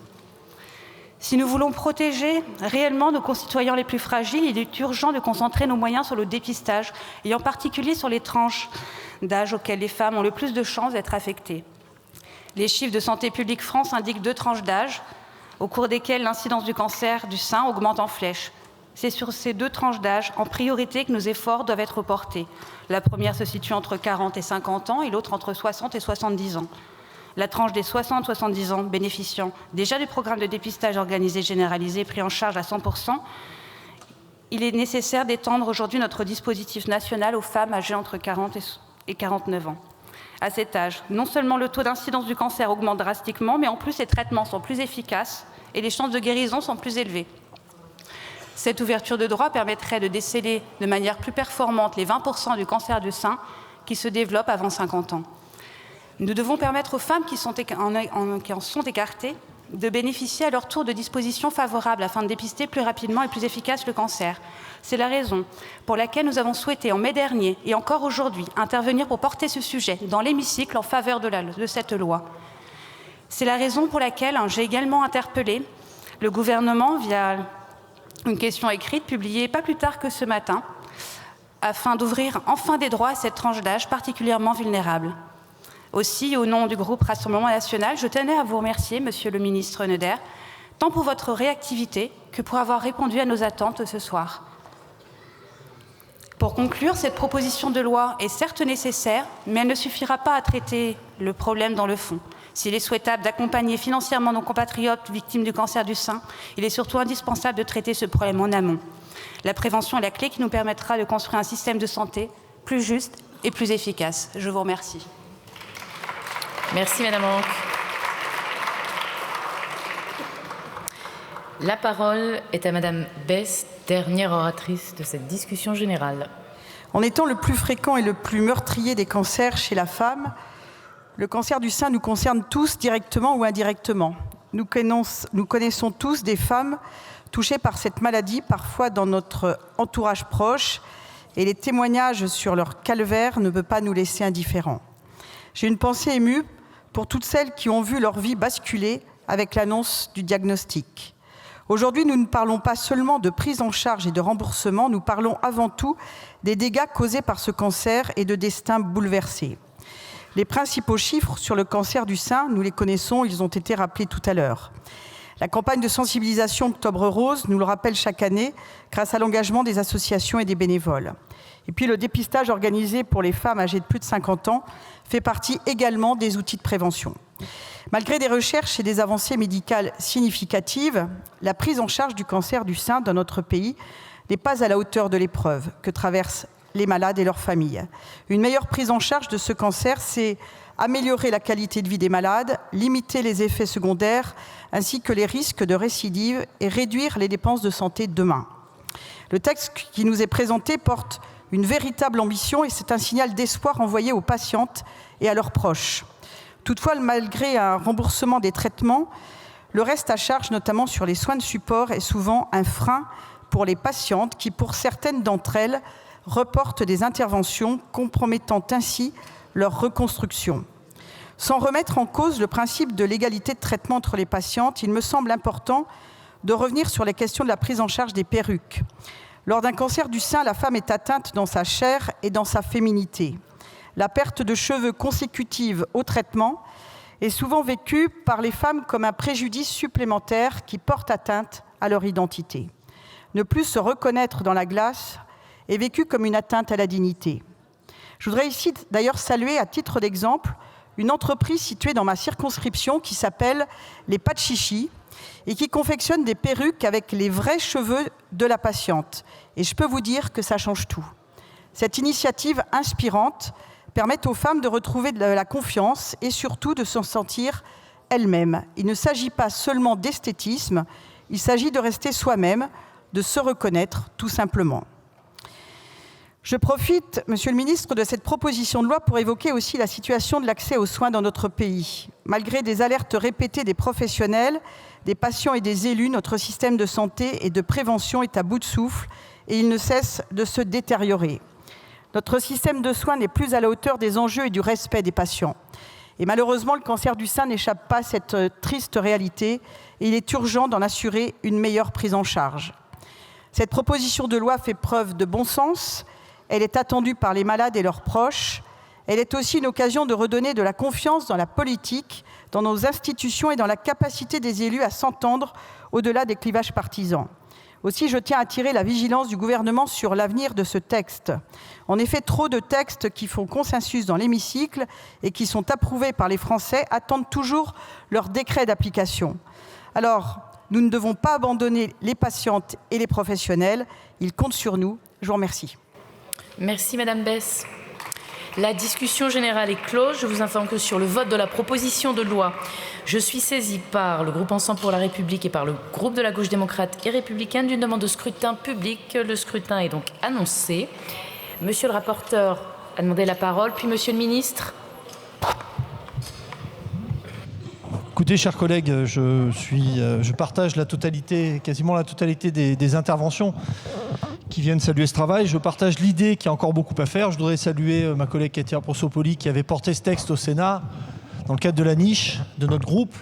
Si nous voulons protéger réellement nos concitoyens les plus fragiles, il est urgent de concentrer nos moyens sur le dépistage, et en particulier sur les tranches d'âge auxquelles les femmes ont le plus de chances d'être affectées. Les chiffres de Santé publique France indiquent 2 tranches d'âge, au cours desquelles l'incidence du cancer du sein augmente en flèche. C'est sur ces 2 tranches d'âge, en priorité, que nos efforts doivent être portés. La première se situe entre 40 et 50 ans et l'autre entre 60 et 70 ans. La tranche des 60-70 ans bénéficiant déjà du programme de dépistage organisé, généralisé, pris en charge à 100%, il est nécessaire d'étendre aujourd'hui notre dispositif national aux femmes âgées entre 40 et 49 ans. À cet âge, non seulement le taux d'incidence du cancer augmente drastiquement, mais en plus les traitements sont plus efficaces et les chances de guérison sont plus élevées. Cette ouverture de droit permettrait de déceler de manière plus performante les 20% du cancer du sein qui se développent avant 50 ans. Nous devons permettre aux femmes qui en sont écartées de bénéficier à leur tour de dispositions favorables afin de dépister plus rapidement et plus efficace le cancer. C'est la raison pour laquelle nous avons souhaité en mai dernier et encore aujourd'hui intervenir pour porter ce sujet dans l'hémicycle en faveur de cette loi. C'est la raison pour laquelle j'ai également interpellé le gouvernement via une question écrite publiée pas plus tard que ce matin afin d'ouvrir enfin des droits à cette tranche d'âge particulièrement vulnérable. Aussi, au nom du groupe Rassemblement national, je tenais à vous remercier, Monsieur le ministre Neuder, tant pour votre réactivité que pour avoir répondu à nos attentes ce soir. Pour conclure, cette proposition de loi est certes nécessaire, mais elle ne suffira pas à traiter le problème dans le fond. S'il est souhaitable d'accompagner financièrement nos compatriotes victimes du cancer du sein, il est surtout indispensable de traiter ce problème en amont. La prévention est la clé qui nous permettra de construire un système de santé plus juste et plus efficace. Je vous remercie. Merci Madame Ranc. La parole est à Madame Besse, dernière oratrice de cette discussion générale. En étant le plus fréquent et le plus meurtrier des cancers chez la femme, le cancer du sein nous concerne tous directement ou indirectement. Nous connaissons tous des femmes touchées par cette maladie, parfois dans notre entourage proche, et les témoignages sur leur calvaire ne peuvent pas nous laisser indifférents. J'ai une pensée émue pour toutes celles qui ont vu leur vie basculer avec l'annonce du diagnostic. Aujourd'hui, nous ne parlons pas seulement de prise en charge et de remboursement, nous parlons avant tout des dégâts causés par ce cancer et de destins bouleversés. Les principaux chiffres sur le cancer du sein, nous les connaissons, ils ont été rappelés tout à l'heure. La campagne de sensibilisation Octobre Rose nous le rappelle chaque année grâce à l'engagement des associations et des bénévoles. Et puis le dépistage organisé pour les femmes âgées de plus de 50 ans fait partie également des outils de prévention. Malgré des recherches et des avancées médicales significatives, la prise en charge du cancer du sein dans notre pays n'est pas à la hauteur de l'épreuve que traversent les malades et leurs familles. Une meilleure prise en charge de ce cancer, c'est améliorer la qualité de vie des malades, limiter les effets secondaires ainsi que les risques de récidive et réduire les dépenses de santé demain. Le texte qui nous est présenté porte une véritable ambition et c'est un signal d'espoir envoyé aux patientes et à leurs proches. Toutefois, malgré un remboursement des traitements, le reste à charge, notamment sur les soins de support, est souvent un frein pour les patientes qui, pour certaines d'entre elles, reportent des interventions compromettant ainsi leur reconstruction. Sans remettre en cause le principe de l'égalité de traitement entre les patientes, il me semble important de revenir sur les questions de la prise en charge des perruques. Lors d'un cancer du sein, la femme est atteinte dans sa chair et dans sa féminité. La perte de cheveux consécutive au traitement est souvent vécue par les femmes comme un préjudice supplémentaire qui porte atteinte à leur identité. Ne plus se reconnaître dans la glace est vécu comme une atteinte à la dignité. Je voudrais ici d'ailleurs saluer à titre d'exemple une entreprise située dans ma circonscription qui s'appelle les Pas de Chichi et qui confectionne des perruques avec les vrais cheveux de la patiente. Et je peux vous dire que ça change tout. Cette initiative inspirante permet aux femmes de retrouver de la confiance et surtout de se sentir elles-mêmes. Il ne s'agit pas seulement d'esthétisme, il s'agit de rester soi-même, de se reconnaître tout simplement. Je profite, Monsieur le ministre, de cette proposition de loi pour évoquer aussi la situation de l'accès aux soins dans notre pays. Malgré des alertes répétées des professionnels, des patients et des élus, notre système de santé et de prévention est à bout de souffle et il ne cesse de se détériorer. Notre système de soins n'est plus à la hauteur des enjeux et du respect des patients. Et malheureusement, le cancer du sein n'échappe pas à cette triste réalité et il est urgent d'en assurer une meilleure prise en charge. Cette proposition de loi fait preuve de bon sens, elle est attendue par les malades et leurs proches, elle est aussi une occasion de redonner de la confiance dans la politique, dans nos institutions et dans la capacité des élus à s'entendre au-delà des clivages partisans. Aussi, je tiens à attirer la vigilance du gouvernement sur l'avenir de ce texte. En effet, trop de textes qui font consensus dans l'hémicycle et qui sont approuvés par les Français attendent toujours leur décret d'application. Alors, nous ne devons pas abandonner les patientes et les professionnels. Ils comptent sur nous. Je vous remercie. Merci Madame Besse. La discussion générale est close. Je vous informe que sur le vote de la proposition de loi, je suis saisie par le groupe Ensemble pour la République et par le groupe de la gauche démocrate et républicaine d'une demande de scrutin public. Le scrutin est donc annoncé. Monsieur le rapporteur a demandé la parole, puis Monsieur le ministre. Écoutez, chers collègues, je partage quasiment la totalité des interventions qui viennent saluer ce travail. Je partage l'idée qu'il y a encore beaucoup à faire. Je voudrais saluer ma collègue Katia Prossopoli qui avait porté ce texte au Sénat dans le cadre de la niche de notre groupe.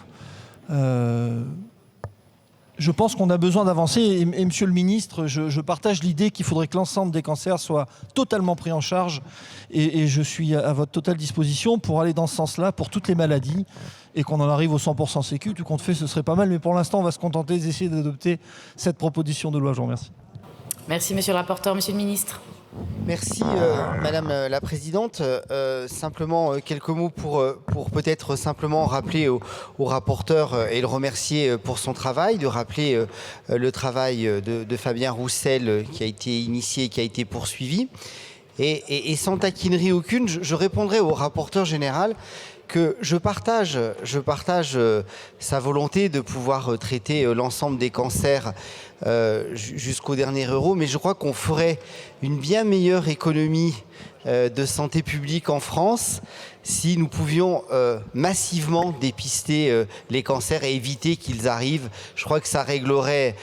Je pense qu'on a besoin d'avancer et Monsieur le Ministre, je partage l'idée qu'il faudrait que l'ensemble des cancers soient totalement pris en charge et je suis à votre totale disposition pour aller dans ce sens-là pour toutes les maladies et qu'on en arrive au 100% sécu. Tout compte fait, ce serait pas mal, mais pour l'instant, on va se contenter d'essayer d'adopter cette proposition de loi. Je vous remercie. Merci Monsieur le rapporteur, Monsieur le Ministre. Merci Madame la Présidente. Simplement quelques mots pour peut-être simplement rappeler au rapporteur et le remercier pour son travail, de rappeler le travail de Fabien Roussel qui a été initié et qui a été poursuivi. Et sans taquinerie aucune, je répondrai au rapporteur général que je partage sa volonté de pouvoir traiter l'ensemble des cancers jusqu'au dernier euro, mais je crois qu'on ferait une bien meilleure économie de santé publique en France si nous pouvions massivement dépister les cancers et éviter qu'ils arrivent. Je crois que ça réglerait,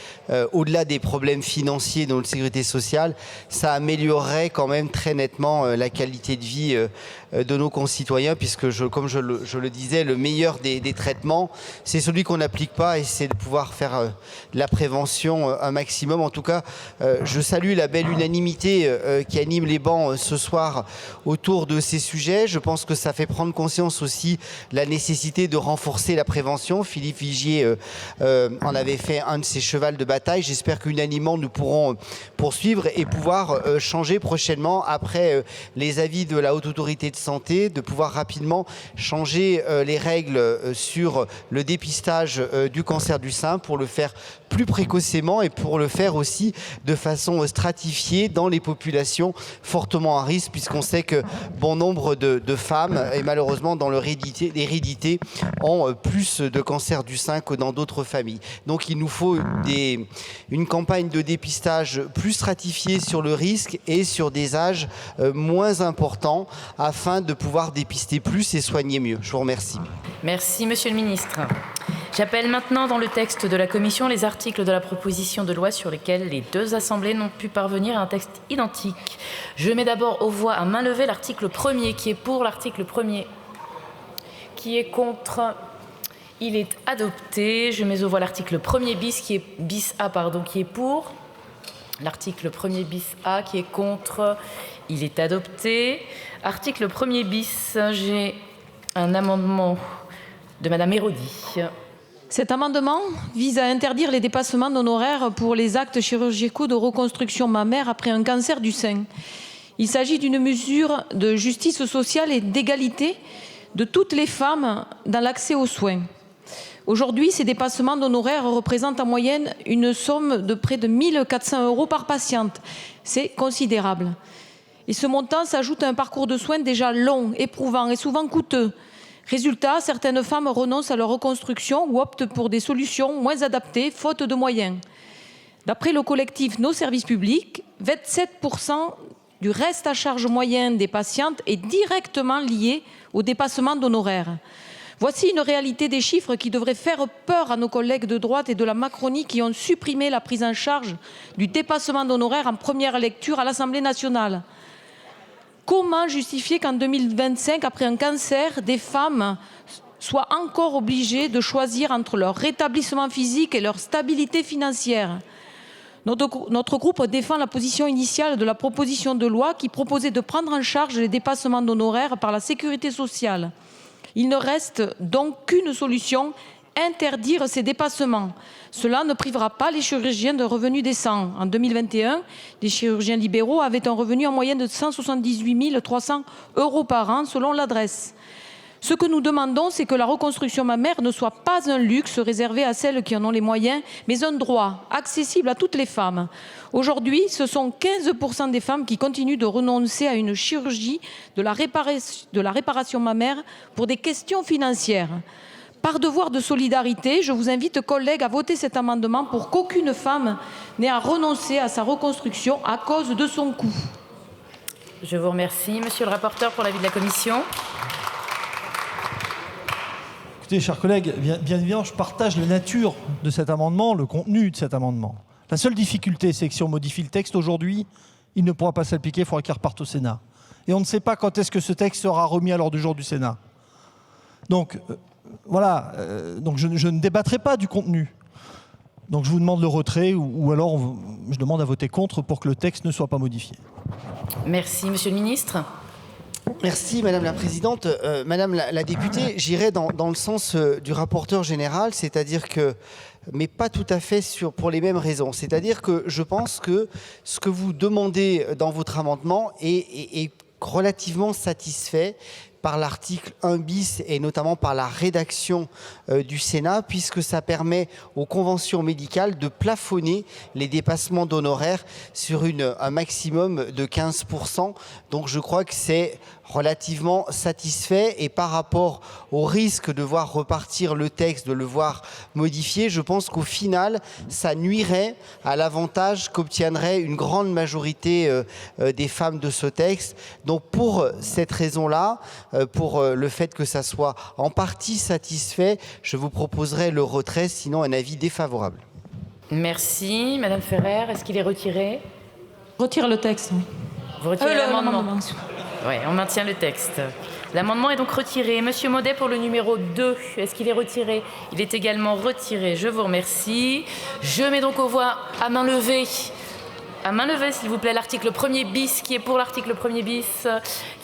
au-delà des problèmes financiers de notre sécurité sociale, ça améliorerait quand même très nettement la qualité de vie de nos concitoyens, puisque, comme je le disais, le meilleur des traitements, c'est celui qu'on n'applique pas, et c'est de pouvoir faire la prévention un maximum. En tout cas, je salue la belle unanimité qui anime les bancs ce soir autour de ces sujets. Je pense que ça fait prendre conscience aussi de la nécessité de renforcer la prévention. Philippe Vigier en avait fait un de ses chevals de bataille. J'espère qu'unanimement nous pourrons poursuivre et pouvoir changer prochainement, après les avis de la Haute Autorité de Santé, de pouvoir rapidement changer les règles sur le dépistage du cancer du sein pour le faire plus précocement et pour le faire aussi de façon stratifiée dans les populations fortement à risque, puisqu'on sait que bon nombre de femmes, et malheureusement dans l'hérédité, ont plus de cancer du sein que dans d'autres familles. Donc il nous faut une campagne de dépistage plus stratifiée sur le risque et sur des âges moins importants, afin de pouvoir dépister plus et soigner mieux. Je vous remercie. Merci Monsieur le Ministre. J'appelle maintenant dans le texte de la Commission les articles de la proposition de loi sur lesquels les deux assemblées n'ont pu parvenir à un texte identique. Je mets d'abord aux voix à main levée l'article 1er. Qui est pour l'article 1er? Qui est contre? Il est adopté. Je mets aux voix l'article 1er bis, qui est bis A, pardon, qui est pour. L'article 1er bis A, qui est contre. Il est adopté. Article 1er bis, j'ai un amendement de Madame Héraudy. Cet amendement vise à interdire les dépassements d'honoraires pour les actes chirurgicaux de reconstruction mammaire après un cancer du sein. Il s'agit d'une mesure de justice sociale et d'égalité de toutes les femmes dans l'accès aux soins. Aujourd'hui, ces dépassements d'honoraires représentent en moyenne une somme de près de 1 400 € par patiente. C'est considérable. Et ce montant s'ajoute à un parcours de soins déjà long, éprouvant et souvent coûteux. Résultat, certaines femmes renoncent à leur reconstruction ou optent pour des solutions moins adaptées, faute de moyens. D'après le collectif Nos Services Publics, 27% du reste à charge moyen des patientes est directement lié au dépassement d'honoraires. Voici une réalité des chiffres qui devrait faire peur à nos collègues de droite et de la Macronie qui ont supprimé la prise en charge du dépassement d'honoraires en première lecture à l'Assemblée nationale. Comment justifier qu'en 2025, après un cancer, des femmes soient encore obligées de choisir entre leur rétablissement physique et leur stabilité financière? Notre groupe défend la position initiale de la proposition de loi qui proposait de prendre en charge les dépassements d'honoraires par la sécurité sociale. Il ne reste donc qu'une solution: interdire ces dépassements. Cela ne privera pas les chirurgiens de revenus décents. En 2021, les chirurgiens libéraux avaient un revenu en moyenne de 178 300 € par an selon l'adresse. Ce que nous demandons, c'est que la reconstruction mammaire ne soit pas un luxe réservé à celles qui en ont les moyens, mais un droit accessible à toutes les femmes. Aujourd'hui, ce sont 15% des femmes qui continuent de renoncer à une chirurgie de la réparation mammaire pour des questions financières. Par devoir de solidarité, je vous invite, collègues, à voter cet amendement pour qu'aucune femme n'ait à renoncer à sa reconstruction à cause de son coût. Je vous remercie. Monsieur le rapporteur, pour l'avis de la Commission. Écoutez, chers collègues, bien évidemment, je partage la nature de cet amendement, le contenu de cet amendement. La seule difficulté, c'est que si on modifie le texte aujourd'hui, il ne pourra pas s'appliquer, il faudra qu'il reparte au Sénat. Et on ne sait pas quand est-ce que ce texte sera remis à l'ordre du jour du Sénat. Donc, voilà, donc je ne débattrai pas du contenu. Donc je vous demande le retrait ou alors je demande à voter contre pour que le texte ne soit pas modifié. Merci, Monsieur le Ministre. Merci Madame la Présidente. Madame la députée, j'irai dans le sens du rapporteur général, c'est-à-dire que, mais pas tout à fait pour les mêmes raisons. C'est-à-dire que je pense que ce que vous demandez dans votre amendement est relativement satisfait par l'article 1 bis et notamment par la rédaction du Sénat, puisque ça permet aux conventions médicales de plafonner les dépassements d'honoraires sur un maximum de 15%. Donc je crois que c'est relativement satisfait, et par rapport au risque de voir repartir le texte, de le voir modifié, je pense qu'au final, ça nuirait à l'avantage qu'obtiendrait une grande majorité des femmes de ce texte. Donc pour cette raison-là, pour le fait que ça soit en partie satisfait, je vous proposerai le retrait, sinon un avis défavorable. Merci. Madame Ferrer, est-ce qu'il est retiré? Retire le texte, oui. Vous retirez l'amendement? Oui, on maintient le texte. L'amendement est donc retiré. Monsieur Maudet pour le numéro 2, est-ce qu'il est retiré? Il est également retiré. Je vous remercie. Je mets donc aux voix à main levée. À main levée, s'il vous plaît, l'article 1er bis. Qui est pour l'article 1er bis?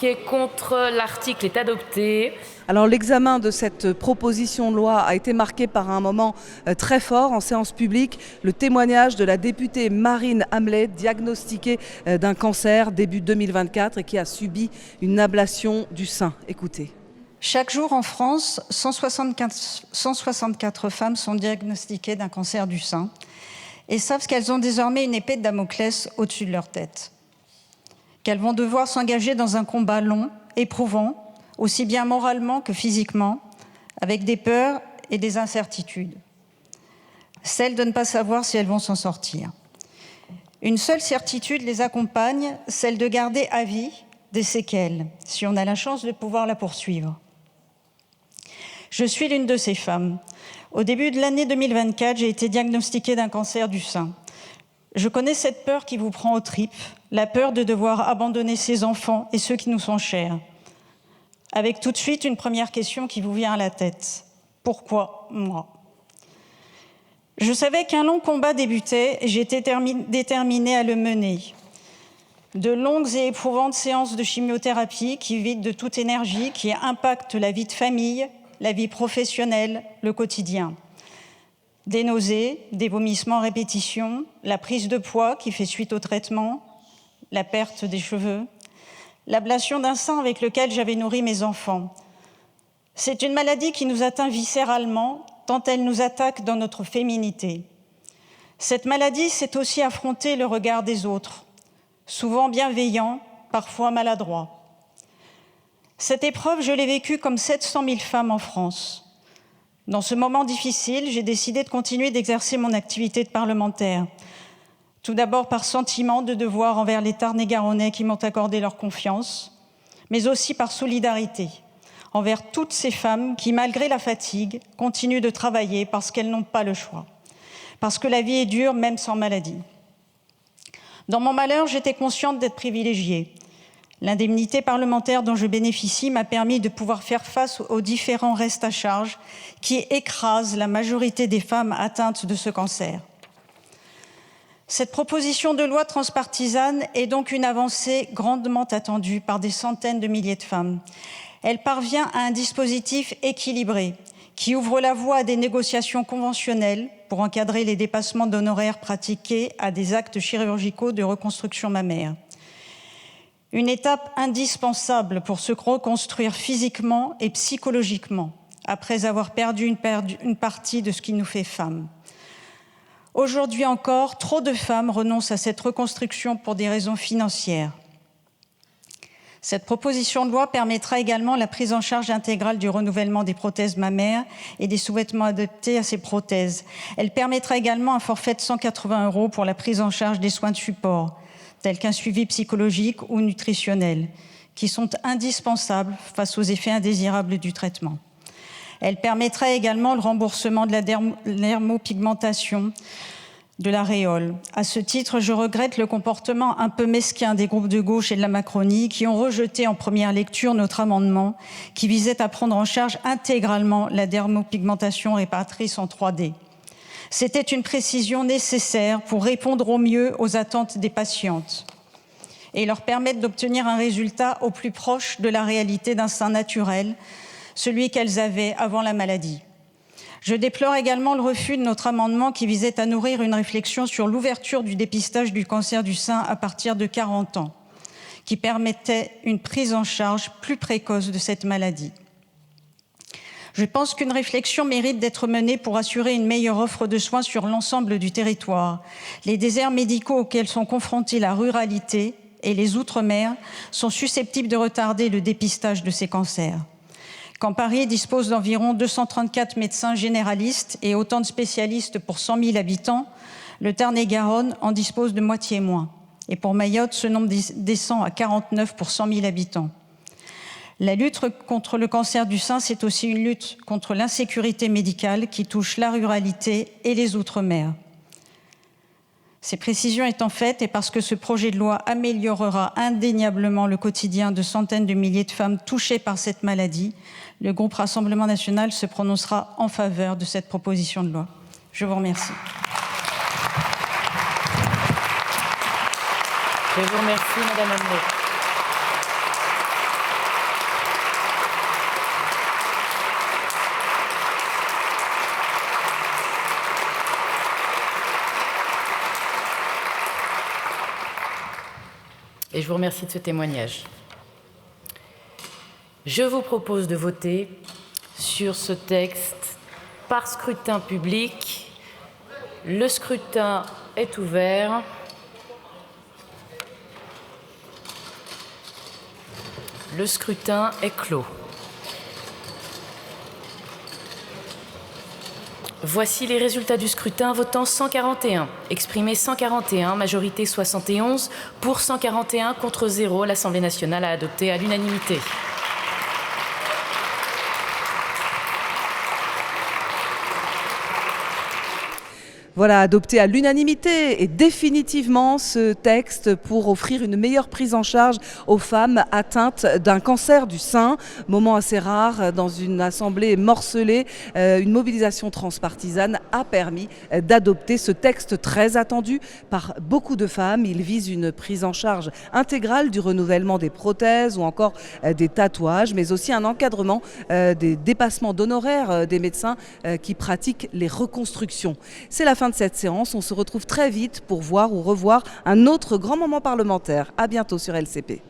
Qui est contre? L'article est adopté. Alors l'examen de cette proposition de loi a été marqué par un moment très fort en séance publique, le témoignage de la députée Marine Hamlet, diagnostiquée d'un cancer début 2024 et qui a subi une ablation du sein. Écoutez. Chaque jour en France, 164 femmes sont diagnostiquées d'un cancer du sein et savent qu'elles ont désormais une épée de Damoclès au-dessus de leur tête. Qu'elles vont devoir s'engager dans un combat long, éprouvant, aussi bien moralement que physiquement, avec des peurs et des incertitudes. Celle de ne pas savoir si elles vont s'en sortir. Une seule certitude les accompagne, celle de garder à vie des séquelles, si on a la chance de pouvoir la poursuivre. Je suis l'une de ces femmes. Au début de l'année 2024, j'ai été diagnostiquée d'un cancer du sein. Je connais cette peur qui vous prend aux tripes, la peur de devoir abandonner ses enfants et ceux qui nous sont chers. Avec tout de suite une première question qui vous vient à la tête. Pourquoi moi? Je savais qu'un long combat débutait et j'étais déterminée à le mener. De longues et éprouvantes séances de chimiothérapie qui vident de toute énergie, qui impactent la vie de famille, la vie professionnelle, le quotidien. Des nausées, des vomissements à répétition, la prise de poids qui fait suite au traitement, la perte des cheveux, l'ablation d'un sein avec lequel j'avais nourri mes enfants. C'est une maladie qui nous atteint viscéralement, tant elle nous attaque dans notre féminité. Cette maladie, c'est aussi affronter le regard des autres, souvent bienveillant, parfois maladroit. Cette épreuve, je l'ai vécue comme 700 000 femmes en France. Dans ce moment difficile, j'ai décidé de continuer d'exercer mon activité de parlementaire. Tout d'abord par sentiment de devoir envers les Tarn-et-Garonnais qui m'ont accordé leur confiance, mais aussi par solidarité envers toutes ces femmes qui, malgré la fatigue, continuent de travailler parce qu'elles n'ont pas le choix, parce que la vie est dure même sans maladie. Dans mon malheur, j'étais consciente d'être privilégiée. L'indemnité parlementaire dont je bénéficie m'a permis de pouvoir faire face aux différents restes à charge qui écrasent la majorité des femmes atteintes de ce cancer. Cette proposition de loi transpartisane est donc une avancée grandement attendue par des centaines de milliers de femmes. Elle parvient à un dispositif équilibré qui ouvre la voie à des négociations conventionnelles pour encadrer les dépassements d'honoraires pratiqués à des actes chirurgicaux de reconstruction mammaire. Une étape indispensable pour se reconstruire physiquement et psychologiquement après avoir perdu une partie de ce qui nous fait femmes. Aujourd'hui encore, trop de femmes renoncent à cette reconstruction pour des raisons financières. Cette proposition de loi permettra également la prise en charge intégrale du renouvellement des prothèses mammaires et des sous-vêtements adaptés à ces prothèses. Elle permettra également un forfait de 180 € pour la prise en charge des soins de support, tels qu'un suivi psychologique ou nutritionnel, qui sont indispensables face aux effets indésirables du traitement. Elle permettra également le remboursement de la dermopigmentation de l'aréole. À ce titre, je regrette le comportement un peu mesquin des groupes de gauche et de la Macronie qui ont rejeté en première lecture notre amendement qui visait à prendre en charge intégralement la dermopigmentation réparatrice en 3D. C'était une précision nécessaire pour répondre au mieux aux attentes des patientes et leur permettre d'obtenir un résultat au plus proche de la réalité d'un sein naturel, celui qu'elles avaient avant la maladie. Je déplore également le refus de notre amendement qui visait à nourrir une réflexion sur l'ouverture du dépistage du cancer du sein à partir de 40 ans, qui permettait une prise en charge plus précoce de cette maladie. Je pense qu'une réflexion mérite d'être menée pour assurer une meilleure offre de soins sur l'ensemble du territoire. Les déserts médicaux auxquels sont confrontés la ruralité et les outre-mer sont susceptibles de retarder le dépistage de ces cancers. Quand Paris dispose d'environ 234 médecins généralistes et autant de spécialistes pour 100 000 habitants, le Tarn-et-Garonne en dispose de moitié moins. Et pour Mayotte, ce nombre descend à 49 pour 100 000 habitants. La lutte contre le cancer du sein, c'est aussi une lutte contre l'insécurité médicale qui touche la ruralité et les outre-mer. Ces précisions étant faites, et parce que ce projet de loi améliorera indéniablement le quotidien de centaines de milliers de femmes touchées par cette maladie, le groupe Rassemblement national se prononcera en faveur de cette proposition de loi. Je vous remercie. Je vous remercie, Madame Amlé. Et je vous remercie de ce témoignage. Je vous propose de voter sur ce texte par scrutin public. Le scrutin est ouvert. Le scrutin est clos. Voici les résultats du scrutin. Votant 141, exprimé 141, majorité 71, pour 141, contre 0. L'Assemblée nationale a adopté à l'unanimité. Voilà, adopté à l'unanimité et définitivement ce texte pour offrir une meilleure prise en charge aux femmes atteintes d'un cancer du sein. Moment assez rare dans une assemblée morcelée. Une mobilisation transpartisane a permis d'adopter ce texte très attendu par beaucoup de femmes. Il vise une prise en charge intégrale du renouvellement des prothèses ou encore des tatouages, mais aussi un encadrement des dépassements d'honoraires des médecins qui pratiquent les reconstructions. C'est la fin de cette séance. On se retrouve très vite pour voir ou revoir un autre grand moment parlementaire. À bientôt sur LCP.